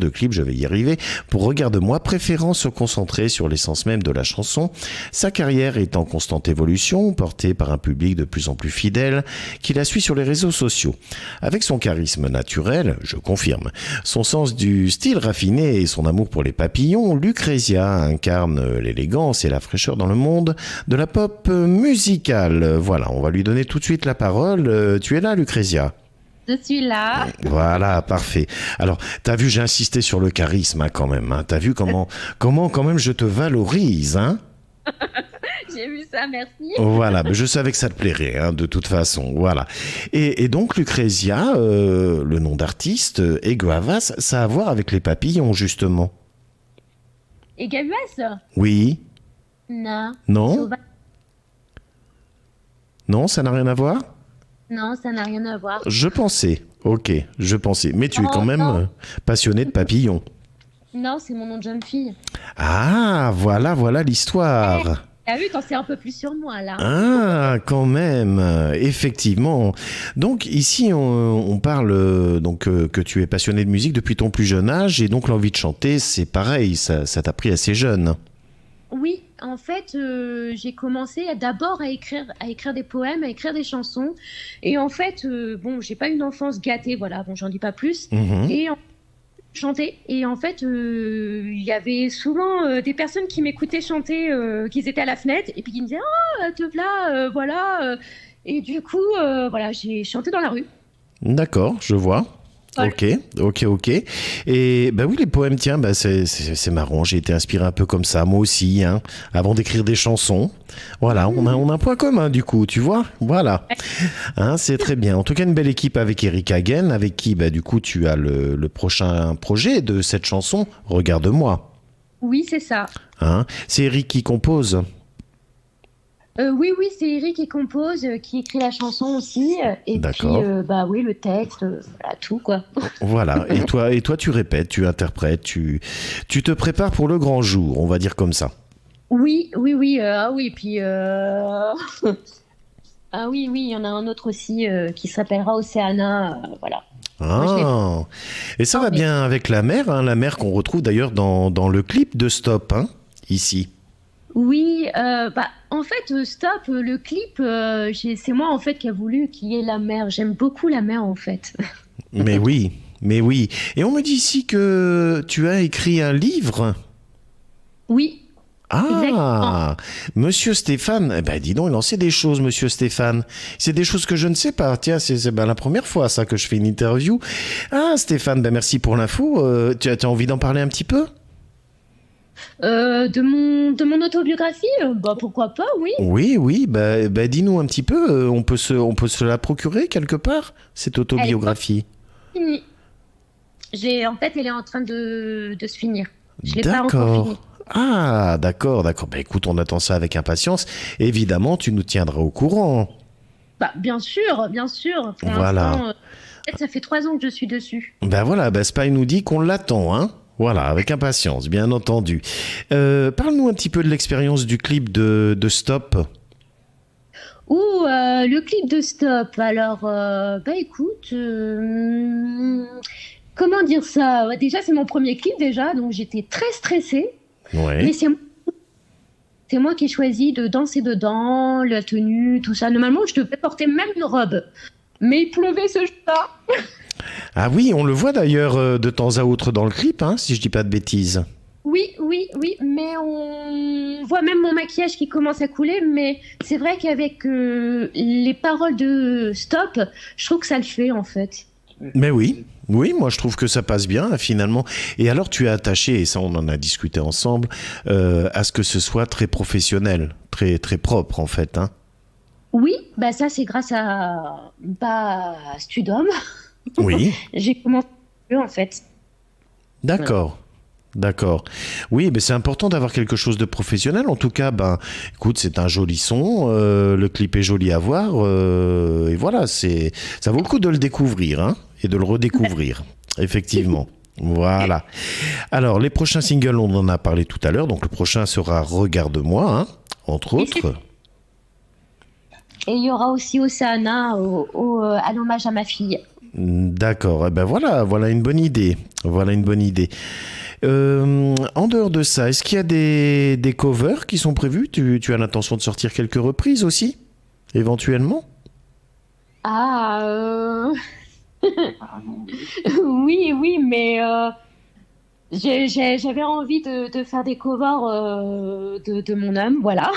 clip, je vais y arriver, pour Regarde-moi, préférant se concentrer sur l'essence même de la chanson, sa carrière est en constante évolution, portée par un public de plus en plus fidèle, qui la suit sur les réseaux sociaux. Avec son charisme naturel, je confirme, son sens du style raffiné et son amour pour les papillons, Lucrezia incarne l'élégance et la fraîcheur dans le monde de la pop musicale. Voilà, on va lui donner tout de suite la parole. Tu es là, Lucrezia ? Je suis là. Voilà, parfait. Alors, t'as vu, j'ai insisté sur le charisme quand même. T'as vu comment quand même je te valorise, hein ? J'ai vu ça, merci. Voilà, mais je savais que ça te plairait, de toute façon. Voilà. Et donc, Lucrezia, le nom d'artiste, Eguavas, ça a à voir avec les papillons, justement. Eguavas ? Oui. Non. Non ? Non, ça n'a rien à voir ? Non, ça n'a rien à voir. Je pensais. Mais tu es quand même non. passionné de papillons. Non, c'est mon nom de jeune fille. Ah, voilà l'histoire. T'as vu, t'en sais un peu plus sur moi, là. Ah, quand même, effectivement. Donc ici, on parle que tu es passionné de musique depuis ton plus jeune âge, et donc l'envie de chanter, c'est pareil, ça t'a pris assez jeune. Oui, en fait, j'ai commencé d'abord à écrire des poèmes, à écrire des chansons. Et en fait, j'ai pas une enfance gâtée, voilà, j'en dis pas plus. Et chanter. Et en fait, il y avait souvent des personnes qui m'écoutaient chanter, qui étaient à la fenêtre, et puis qui me disaient « Oh, te voilà, voilà ». Et du coup, j'ai chanté dans la rue. D'accord, je vois. Voilà. Ok. Et oui, les poèmes, tiens, c'est marrant. J'ai été inspiré un peu comme ça, moi aussi, avant d'écrire des chansons. Voilà, on a un point commun, du coup, tu vois. Voilà, c'est très bien. En tout cas, une belle équipe avec Eric Hagen, avec qui, du coup, tu as le prochain projet de cette chanson, Regarde-moi. Oui, c'est ça. C'est Eric qui compose. Oui, c'est Eric qui compose, qui écrit la chanson aussi, et D'accord. puis le texte, voilà, tout quoi. Voilà. Et toi, tu répètes, tu interprètes, tu te prépares pour le grand jour, on va dire comme ça. Oui, puis il y en a un autre aussi qui s'appellera Océana, voilà. Et ça va bien avec la mer, la mer qu'on retrouve d'ailleurs dans le clip de Stop, ici. Oui, en fait, Stop, le clip, c'est moi en fait qui a voulu qu'il y ait la mer. J'aime beaucoup la mer en fait. Mais oui. Et on me dit ici que tu as écrit un livre. Oui. Ah, Monsieur Stéphane, dis donc, il en sait des choses, Monsieur Stéphane. C'est des choses que je ne sais pas. Tiens, c'est la première fois ça que je fais une interview. Ah, Stéphane, merci pour l'info. Tu as envie d'en parler un petit peu ? De mon autobiographie, pourquoi pas, oui. Oui, dis-nous un petit peu. On peut se la procurer quelque part, cette autobiographie. Elle est finie. En fait, elle est en train de se finir. Je l'ai pas encore finie. Ah, d'accord. Écoute, on attend ça avec impatience. Évidemment, tu nous tiendras au courant. Bien sûr. Pour voilà. Ça fait 3 ans que je suis dessus. Voilà, Spy nous dit qu'on l'attend, Voilà, avec impatience, bien entendu. Parle-nous un petit peu de l'expérience du clip de Stop. Le clip de Stop. Alors, écoute, comment dire ça? Déjà, c'est mon premier clip déjà, donc j'étais très stressée. Ouais. Mais c'est moi qui ai choisi de danser dedans, la tenue, tout ça. Normalement, je devais porter même une robe. Mais il pleuvait ce jour-là. Ah oui, on le voit d'ailleurs de temps à autre dans le clip, hein, si je dis pas de bêtises. Oui, mais on voit même mon maquillage qui commence à couler. Mais c'est vrai qu'avec les paroles de Stop, je trouve que ça le fait en fait. Mais oui, moi je trouve que ça passe bien finalement. Et alors tu es attaché, et ça on en a discuté ensemble, à ce que ce soit très professionnel, très, très propre en fait. Hein. Oui, bah ça c'est grâce à Studom. Oui. J'ai commencé en fait. D'accord. D'accord. Oui, mais c'est important d'avoir quelque chose de professionnel. En tout cas, ben, écoute, c'est un joli son. Le clip est joli à voir. Et voilà, ça vaut le coup de le découvrir hein, et de le redécouvrir. Effectivement. Voilà. Alors, les prochains singles, on en a parlé tout à l'heure. Donc, le prochain sera Regarde-moi, hein, entre autres. Et il y aura aussi Océana à l'hommage à ma fille. D'accord. Eh ben voilà une bonne idée. Voilà une bonne idée. En dehors de ça, est-ce qu'il y a des covers qui sont prévus? Tu as l'intention de sortir quelques reprises aussi, éventuellement? Oui, mais j'avais envie de faire des covers de mon homme, voilà.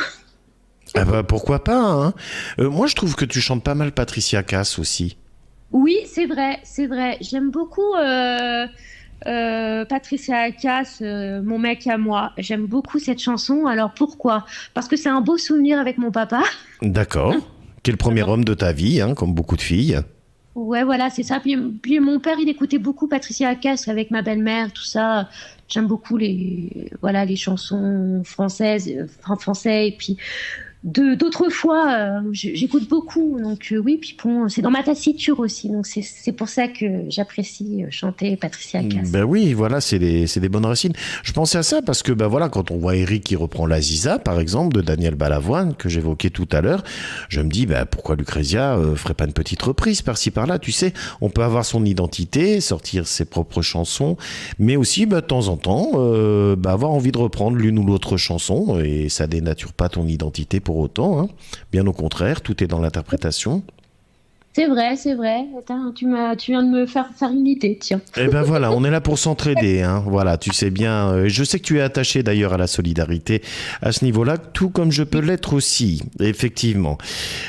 Ah bah, pourquoi pas, hein. Moi, je trouve que tu chantes pas mal Patricia Cass aussi. Oui, c'est vrai. J'aime beaucoup Patricia Cass, Mon mec à moi. J'aime beaucoup cette chanson. Alors pourquoi? Parce que c'est un beau souvenir avec mon papa. D'accord. Qui est le premier homme de ta vie, hein, comme beaucoup de filles. Ouais, voilà, c'est ça. Puis mon père, il écoutait beaucoup Patricia Cass avec ma belle-mère, tout ça. J'aime beaucoup les chansons françaises, français. Et puis d'autres fois, j'écoute beaucoup. Donc oui, puis bon, c'est dans ma taciture aussi. Donc c'est pour ça que j'apprécie chanter Patricia Cass. Ben oui, voilà, c'est des bonnes racines. Je pensais à ça parce que ben voilà, quand on voit Eric qui reprend l'Aziza, par exemple, de Daniel Balavoine, que j'évoquais tout à l'heure, je me dis ben pourquoi Lucrezia ferait pas une petite reprise par-ci par-là. Tu sais, on peut avoir son identité, sortir ses propres chansons, mais aussi ben, de temps en temps avoir envie de reprendre l'une ou l'autre chanson, et ça dénature pas ton identité pour autant, hein. Bien au contraire, tout est dans l'interprétation. C'est vrai. Attends, tu viens de me faire une idée, tiens. Eh ben voilà, on est là pour s'entraider, hein. Voilà, tu sais bien. Je sais que tu es attaché d'ailleurs à la solidarité à ce niveau-là, tout comme je peux l'être aussi, effectivement.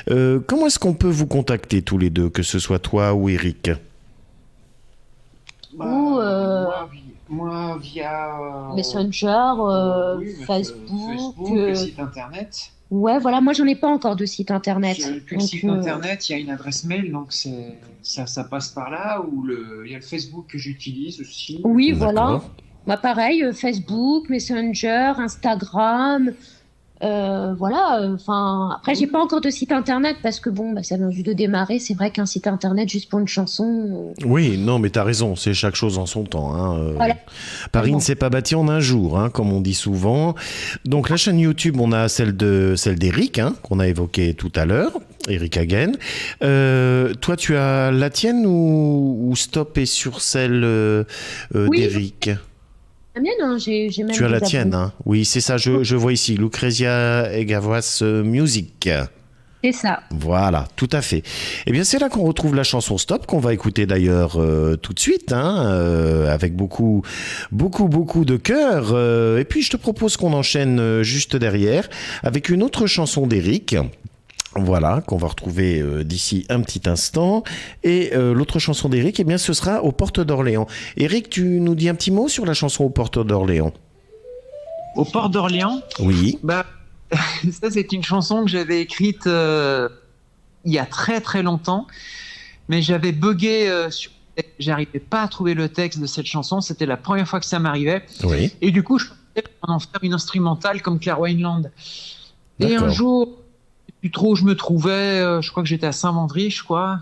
Comment est-ce qu'on peut vous contacter tous les deux, que ce soit toi ou Eric? Moi, via Messenger, oui, Facebook, le site internet. Ouais, voilà, moi j'en ai pas encore de site internet. Puis le site internet, il y a une adresse mail, donc ça passe par là, ou il y a le Facebook que j'utilise aussi. Oui, D'accord. voilà. Bah, pareil, Facebook, Messenger, Instagram. Voilà, après j'ai pas encore de site internet parce que bon, ça vient juste de démarrer. C'est vrai qu'un site internet juste pour une chanson. Oui, non, mais t'as raison, c'est chaque chose en son temps, hein. Voilà. Paris ne s'est pas bâti en un jour, hein, comme on dit souvent. Donc la chaîne YouTube, on a celle d'Eric, hein, qu'on a évoquée tout à l'heure, Eric Hagen. Toi, tu as la tienne ou Stop est sur celle Oui. d'Eric? La mienne, hein, j'ai même. Tu as la des tienne, abonnés. hein. Oui, c'est ça, je vois ici, Lucrezia Egavas Music. C'est ça. Voilà, tout à fait. Eh bien, c'est là qu'on retrouve la chanson Stop, qu'on va écouter d'ailleurs tout de suite, hein, avec beaucoup de cœur. Et puis, je te propose qu'on enchaîne juste derrière avec une autre chanson d'Eric. Voilà, qu'on va retrouver d'ici un petit instant. Et l'autre chanson d'Eric, eh bien, ce sera Aux Portes d'Orléans. Eric, tu nous dis un petit mot sur la chanson Aux Portes d'Orléans? Aux Portes d'Orléans, Oui. bah, ça c'est une chanson que j'avais écrite il y a très très longtemps, mais j'avais bugué j'arrivais pas à trouver le texte de cette chanson, c'était la première fois que ça m'arrivait, Oui. et du coup je pensais en faire une instrumentale comme Claire Wineland. Et un D'accord. jour, je sais plus trop où je me trouvais, je crois que j'étais à Saint-Mandry, je crois.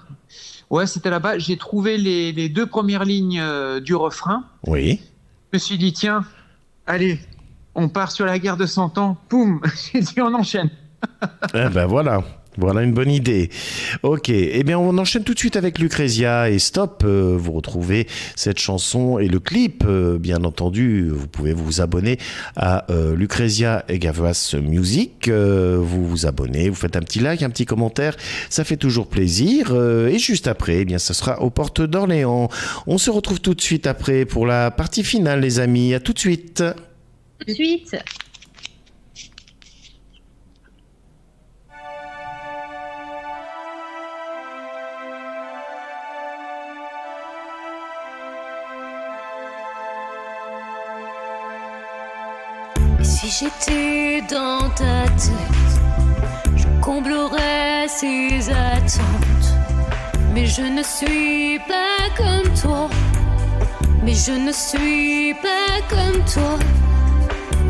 Ouais, c'était là-bas, j'ai trouvé les deux premières lignes du refrain. Oui. Je me suis dit, tiens, allez, on part sur la guerre de 100 ans, poum, j'ai dit, on enchaîne. Eh ben voilà. Voilà une bonne idée. Ok, eh bien on enchaîne tout de suite avec Lucrezia et Stop. Vous retrouvez cette chanson et le clip, bien entendu. Vous pouvez vous abonner à Lucrezia et Gavras Music. Vous vous abonnez, vous faites un petit like, un petit commentaire. Ça fait toujours plaisir. Et juste après, eh bien ça sera aux portes d'Orléans. On se retrouve tout de suite après pour la partie finale, les amis. À tout de suite. Tout de suite. Si j'étais dans ta tête, je comblerais ces attentes. Mais je ne suis pas comme toi. Mais je ne suis pas comme toi.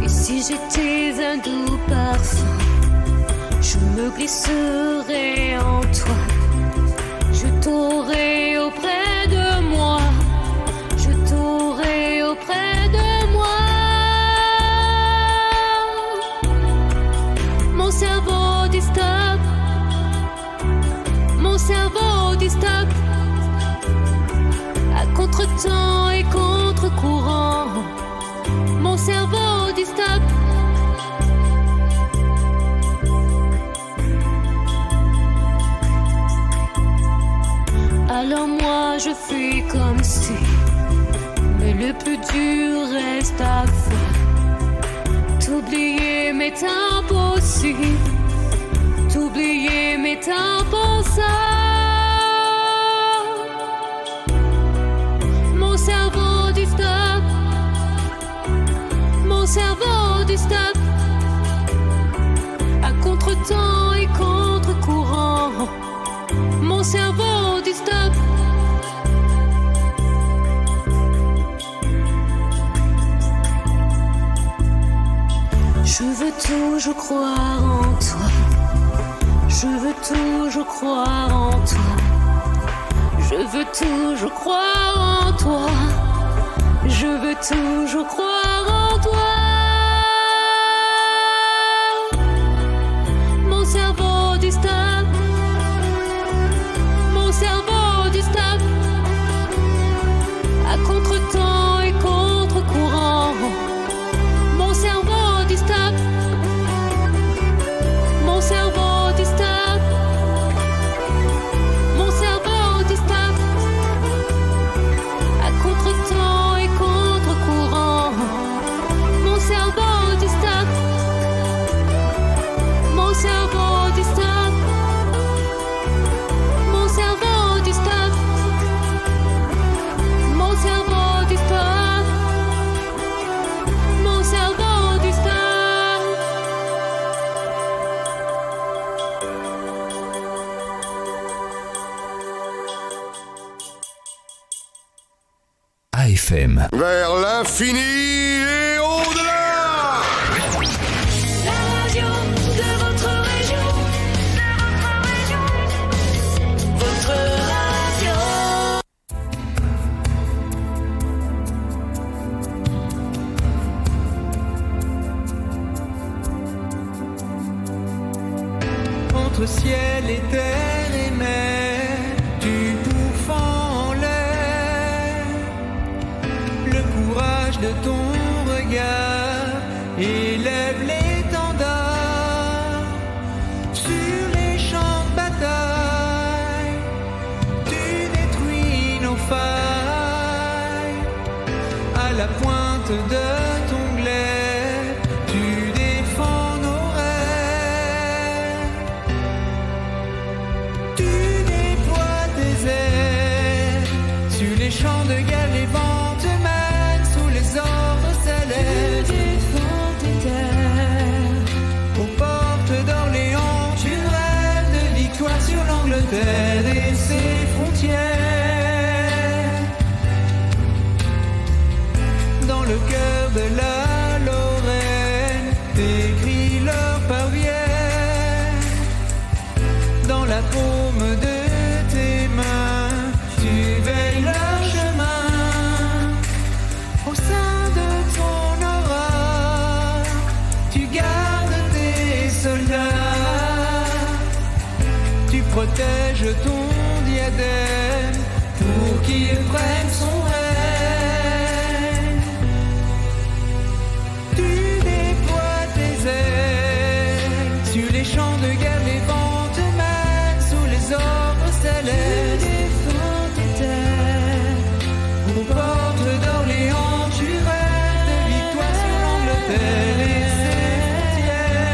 Et si j'étais un doux parfum, je me glisserais en toi. Je t'aurais auprès de moi. Je t'aurais auprès de moi. Mon cerveau dit stop. Mon cerveau dit stop. À contre-temps et contre-courant. Mon cerveau dit stop. Alors moi je fais comme si. Mais le plus dur reste à faire. T'oublier m'est impossible. T'oublier m'est impensable. Mon cerveau dit stop. Mon cerveau dit stop. À contre-temps et contre-courant. Mon cerveau dit stop. Je veux toujours croire en toi. Je veux toujours croire en toi. Je veux toujours croire en toi. Je veux toujours croire en toi. Mon cerveau dit stop. Mon cerveau dit stop. À contre-temps et contre-courant. Mon cerveau dit stop. Mon cerveau dit stop. Mon cerveau dit stop. À contre-temps et contre-courant. Mon cerveau dit stop. Mon cerveau dit stop. Mon cerveau dit stop. Mon cerveau dit stop. Mon cerveau dit stop. AFM. Vers l'infini et au-delà. La radio de votre région. Votre radio. Entre ciel et terre et mer, tu pourfends en l'air le courage de ton regard, élève l'étendard sur les champs de bataille, tu détruis nos failles à la pointe de ton glaive, tu défends nos rêves. Tu déploies tes ailes sur les champs de guerre, les vents te mènent sous les ordres célestes. Tu défends tes terres aux portes d'Orléans. Tu rêves de victoire sur l'Angleterre et ses frontières. Dans le cœur de la Lorraine, tes cris leur parviennent. Dans la paume de tes mains, tu veilles leur chemin. Au sein de ton aura, tu gardes tes soldats. l'empire prenne son règne. Tu déploies tes ailes sur les champs de guerre, les vents te mènent sous les ordres célestes. Tu défends tes terres aux portes d'Orléans, tu rêves de victoire sur l'Angleterre et ses frontières.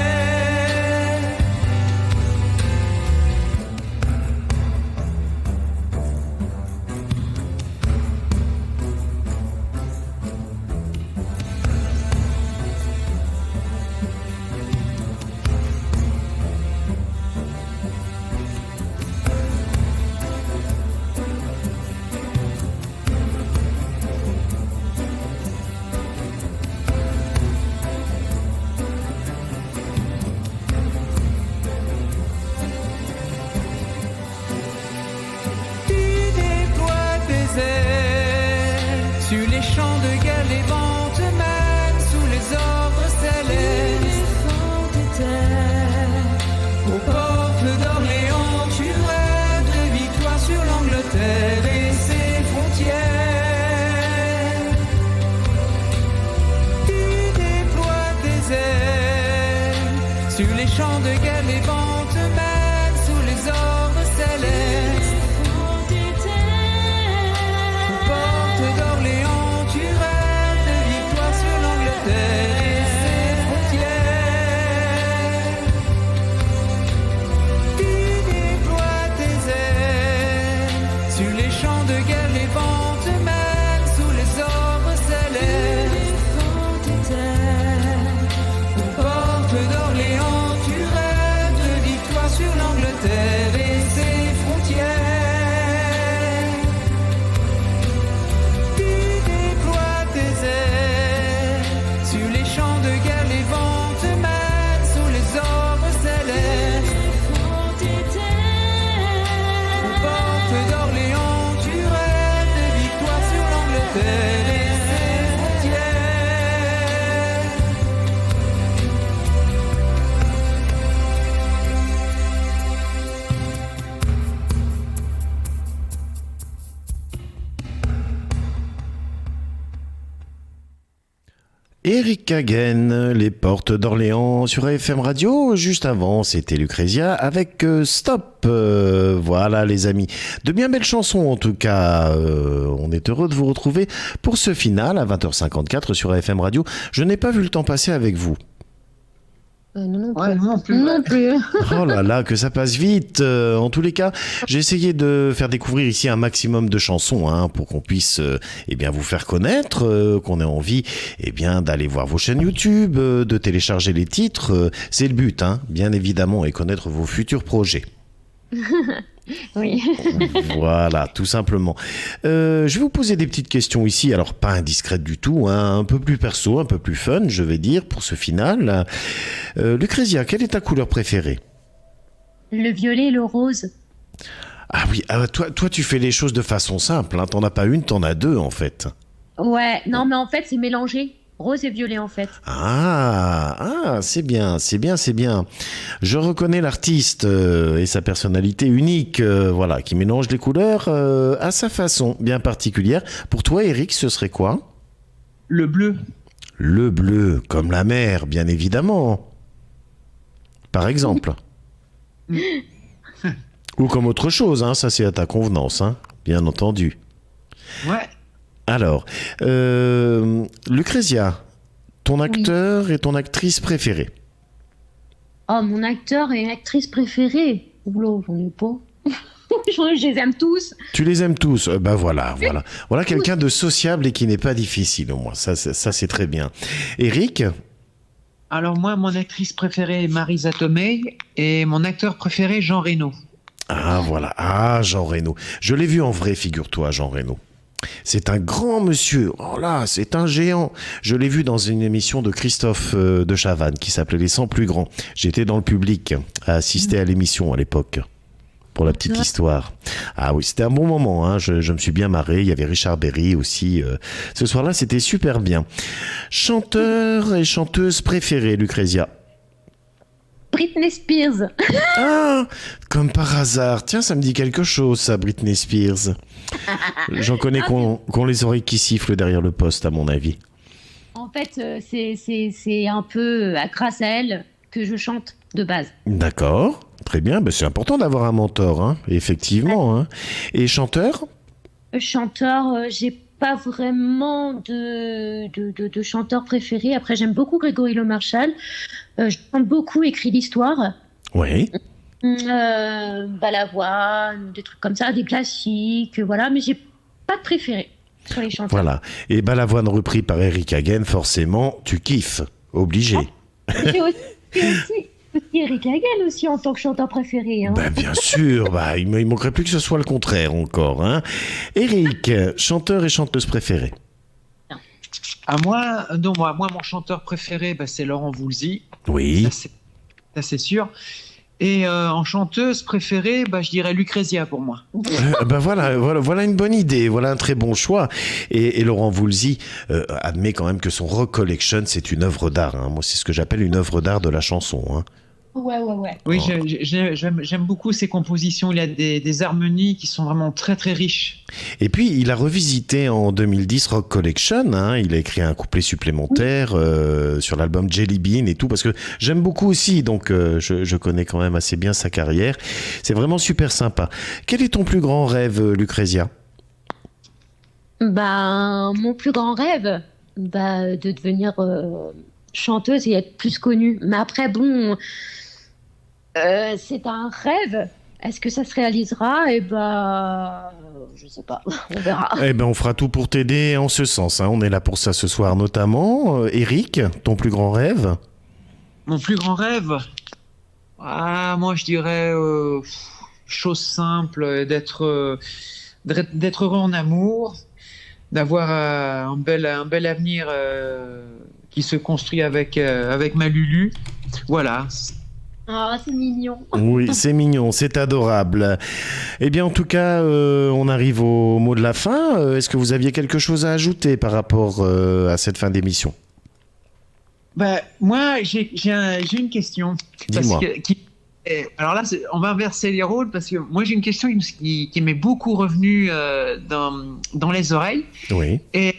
Tu déploies tes ailes sur les champs de guerre, les vents te mènent sous les ordres célestes. Défends tes terres aux portes d'Orléans, tu rêves de victoire sur l'Angleterre et ses frontières. Tu déploies tes ailes sur les champs de guerre, les vents te mènent sous les ordres célestes. Aux portes d'Orléans, tu rêves de victoire sur l'Angleterre et ses frontières. Tu déploies tes ailes sur les champs de guerre, les vents te mènent sous les ordres célestes. Aux portes d'Orléans, tu rêves de victoire sur l'Angleterre et ses frontières. Tu déploies tes ailes sur les champs de guerre, les vents te mènent sous les ordres célestes. Aux portes d'Orléans, tu rêves de victoire sur l'Angleterre et ses frontières. Eric Hagen, Les Portes d'Orléans sur AFM Radio. Juste avant, c'était Lucrezia avec Stop. Voilà les amis. De bien belles chansons en tout cas. On est heureux de vous retrouver pour ce final à 20h54 sur AFM Radio. Je n'ai pas vu le temps passer avec vous. Non plus. Ouais, non plus. Non plus. Oh là là, que ça passe vite. En tous les cas, j'ai essayé de faire découvrir ici un maximum de chansons pour qu'on puisse eh bien vous faire connaître, qu'on ait envie eh bien d'aller voir vos chaînes YouTube, de télécharger les titres. C'est le but, bien évidemment, et connaître vos futurs projets. Oui. Voilà, tout simplement. Je vais vous poser des petites questions ici, alors pas indiscrètes du tout, un peu plus perso, un peu plus fun, je vais dire, pour ce final. Lucrezia, quelle est ta couleur préférée ? Le violet et le rose. Ah oui, toi tu fais les choses de façon simple, t'en as pas une, t'en as deux en fait. Ouais, non mais en fait c'est mélangé. Rose et violet en fait. C'est bien. Je reconnais l'artiste et sa personnalité unique, qui mélange les couleurs à sa façon bien particulière. Pour toi, Eric, ce serait quoi ? Le bleu. Le bleu, comme la mer, bien évidemment. Par exemple. Ou comme autre chose, ça c'est à ta convenance, bien entendu. Ouais. Alors, Lucrezia, ton acteur et ton actrice préférée ? Oh, mon acteur et actrice préférée. Oula, j'en ai pas. Je les aime tous. Tu les aimes tous ? Voilà quelqu'un de sociable et qui n'est pas difficile au moins. Ça c'est très bien. Eric ? Alors moi, mon actrice préférée est Marisa Tomei et mon acteur préféré, Jean Reno. Jean Reno. Je l'ai vu en vrai, figure-toi, Jean Reno. C'est un grand monsieur, c'est un géant. Je l'ai vu dans une émission de Christophe de Chavannes qui s'appelait Les 100 plus grands. J'étais dans le public à assister à l'émission à l'époque, pour la petite histoire. Ah oui, c'était un bon moment, je me suis bien marré. Il y avait Richard Berry aussi. Ce soir-là, c'était super bien. Chanteur et chanteuse préférée, Lucrezia ? Britney Spears. Ah, comme par hasard. Tiens, ça me dit quelque chose, ça, Britney Spears. J'en connais qu'on les oreilles qui sifflent derrière le poste, à mon avis. En fait, c'est un peu grâce à elle que je chante de base. D'accord, très bien. Ben, c'est important d'avoir un mentor, hein, effectivement. Hein. Et chanteur ? Chanteur, j'ai pas vraiment de chanteur préféré. Après, j'aime beaucoup Grégory Le Marchal. Je chante beaucoup Écrit l'histoire. Oui. Balavoine, des trucs comme ça, des classiques, voilà. Mais j'ai pas de préféré sur les chanteurs. Voilà. Et Balavoine repris par Eric Hagen, forcément, tu kiffes. Obligé. J'ai aussi Eric Hagen aussi en tant que chanteur préféré. Hein. Ben, bien sûr, il manquerait plus que ce soit le contraire encore. Hein. Eric, chanteur et chanteuse préférée. Moi, mon chanteur préféré, c'est Laurent Voulzy. Oui. Ça, c'est sûr. Et en chanteuse préférée, je dirais Lucrezia pour moi. Voilà une bonne idée, voilà un très bon choix. Et Laurent Voulzy admet quand même que son Rock Collection, c'est une œuvre d'art. Hein. Moi, c'est ce que j'appelle une œuvre d'art de la chanson. Hein. Ouais. Oui, j'aime beaucoup ses compositions. Il a des harmonies qui sont vraiment très très riches. Et puis, il a revisité en 2010 Rock Collection. Hein. Il a écrit un couplet supplémentaire sur l'album Jelly Bean et tout, parce que j'aime beaucoup aussi, donc je connais quand même assez bien sa carrière. C'est vraiment super sympa. Quel est ton plus grand rêve, Lucrezia ? Mon plus grand rêve, de devenir chanteuse et être plus connue. Mais après, c'est un rêve. Est-ce que ça se réalisera ? Je sais pas. On verra. On fera tout pour t'aider en ce sens. Hein. On est là pour ça ce soir notamment. Eric, ton plus grand rêve ? Mon plus grand rêve ? Moi, je dirais chose simple, d'être heureux en amour, d'avoir un bel avenir qui se construit avec ma Lulu. Voilà. Ah, c'est mignon. Oui, c'est mignon, c'est adorable. Eh bien, en tout cas, on arrive au mot de la fin. Est-ce que vous aviez quelque chose à ajouter par rapport à cette fin d'émission ? Moi, j'ai une question. Dis-moi. Alors là, on va inverser les rôles parce que moi, j'ai une question qui m'est beaucoup revenue dans les oreilles. Oui. Et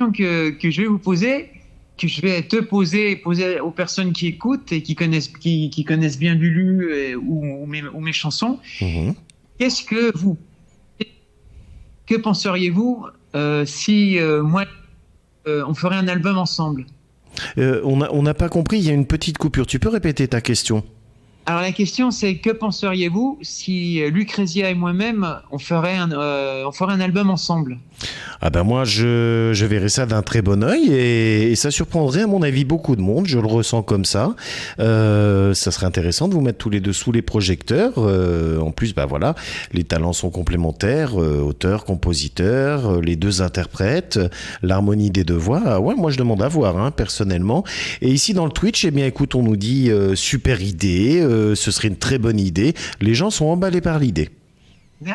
que je vais vous poser, que je vais te poser aux personnes qui écoutent et qui connaissent bien Lulu ou mes chansons. Mmh. Que penseriez-vous si moi on ferait un album ensemble ? On n'a pas compris, il y a une petite coupure. Tu peux répéter ta question ? Alors la question c'est, que penseriez-vous si Lucrezia et moi-même on ferait un album ensemble ? Moi je verrais ça d'un très bon œil et ça surprendrait à mon avis beaucoup de monde, je le ressens comme ça. Ça serait intéressant de vous mettre tous les deux sous les projecteurs. En plus les talents sont complémentaires, auteur, compositeur, les deux interprètes, l'harmonie des deux voix. Moi je demande à voir personnellement. Et ici dans le Twitch, écoute, on nous dit super idée, ce serait une très bonne idée. Les gens sont emballés par l'idée. Oui,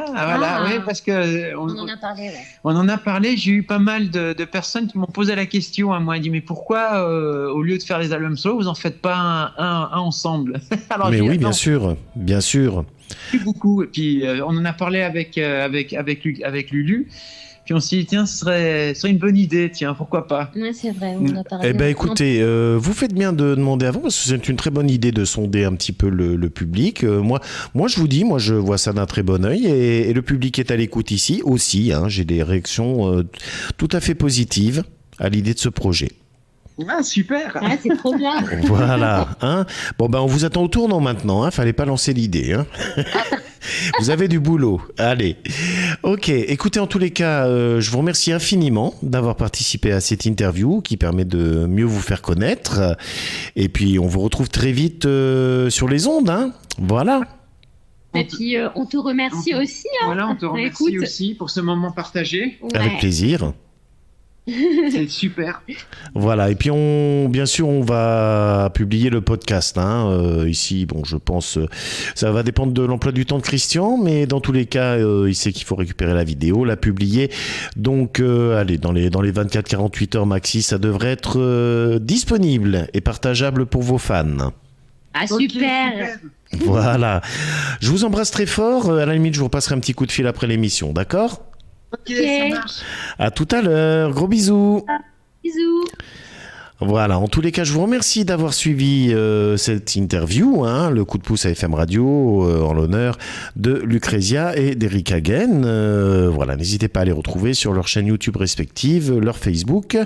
parce que on en a parlé. Ouais. On en a parlé. J'ai eu pas mal de personnes qui m'ont posé la question. Moi, ils dit mais pourquoi au lieu de faire les albums solo, vous en faites pas un ensemble ? Alors, mais oui, bien sûr. Plus beaucoup. Et puis on en a parlé avec Lulu. Puis on s'est dit, tiens, ce serait une bonne idée, tiens, pourquoi pas ? Oui, c'est vrai, on a parlé. Écoutez, vous faites bien de demander avant, parce que c'est une très bonne idée de sonder un petit peu le public. Moi, je vous dis, je vois ça d'un très bon œil, et le public est à l'écoute ici aussi. J'ai des réactions tout à fait positives à l'idée de ce projet. Ah, super. C'est trop bien. Voilà. On vous attend au tournant maintenant. Fallait pas lancer l'idée. Vous avez du boulot. Allez. Ok. Écoutez, en tous les cas, je vous remercie infiniment d'avoir participé à cette interview qui permet de mieux vous faire connaître. Et puis, on vous retrouve très vite sur les ondes. Voilà. Et puis, on te remercie aussi. Voilà, on te remercie aussi pour ce moment partagé. Ouais. Avec plaisir. C'est super. Voilà, et puis bien sûr on va publier le podcast ici, je pense ça va dépendre de l'emploi du temps de Christian, mais dans tous les cas il sait qu'il faut récupérer la vidéo, la publier, donc allez, dans les 24-48 heures maxi, ça devrait être disponible et partageable pour vos fans. Ah, Ok, super. Voilà. Je vous embrasse très fort. À la limite, je vous repasserai un petit coup de fil après l'émission, d'accord? Ok, ça marche. À tout à l'heure. Gros bisous. Bisous. Voilà, en tous les cas, je vous remercie d'avoir suivi cette interview, hein, le coup de pouce à FM Radio, en l'honneur de Lucrezia et d'Eric Hagen. Voilà, n'hésitez pas à les retrouver sur leurs chaînes YouTube respectives, leur Facebook,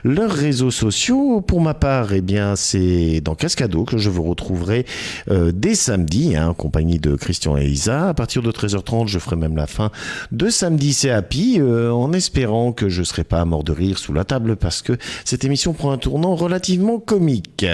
leurs réseaux sociaux. Pour ma part, eh bien, c'est dans Cascado que je vous retrouverai dès samedi, hein, en compagnie de Christian et Isa. À partir de 13h30, je ferai même la fin de Samedi c'est Happy, en espérant que je ne serai pas mort de rire sous la table, parce que cette émission prend un tournant relativement comique.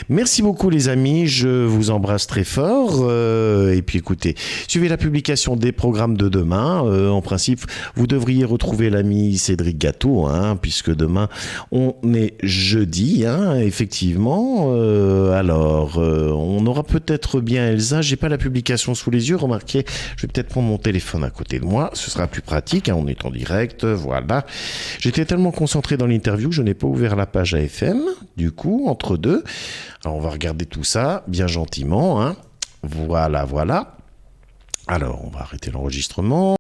Merci beaucoup les amis, je vous embrasse très fort, et puis écoutez, suivez la publication des programmes de demain. En principe, vous devriez retrouver l'ami Cédric Gâteau, hein, puisque demain on est jeudi, hein, effectivement. On aura peut-être bien Elsa, j'ai pas la publication sous les yeux, remarquez, je vais peut-être prendre mon téléphone à côté de moi, ce sera plus pratique, hein, on est en direct, voilà. J'étais tellement concentré dans l'interview que je n'ai pas ouvert la page AFM, du coup, entre deux. Alors, on va regarder tout ça, bien gentiment, hein. Voilà. Alors, on va arrêter l'enregistrement.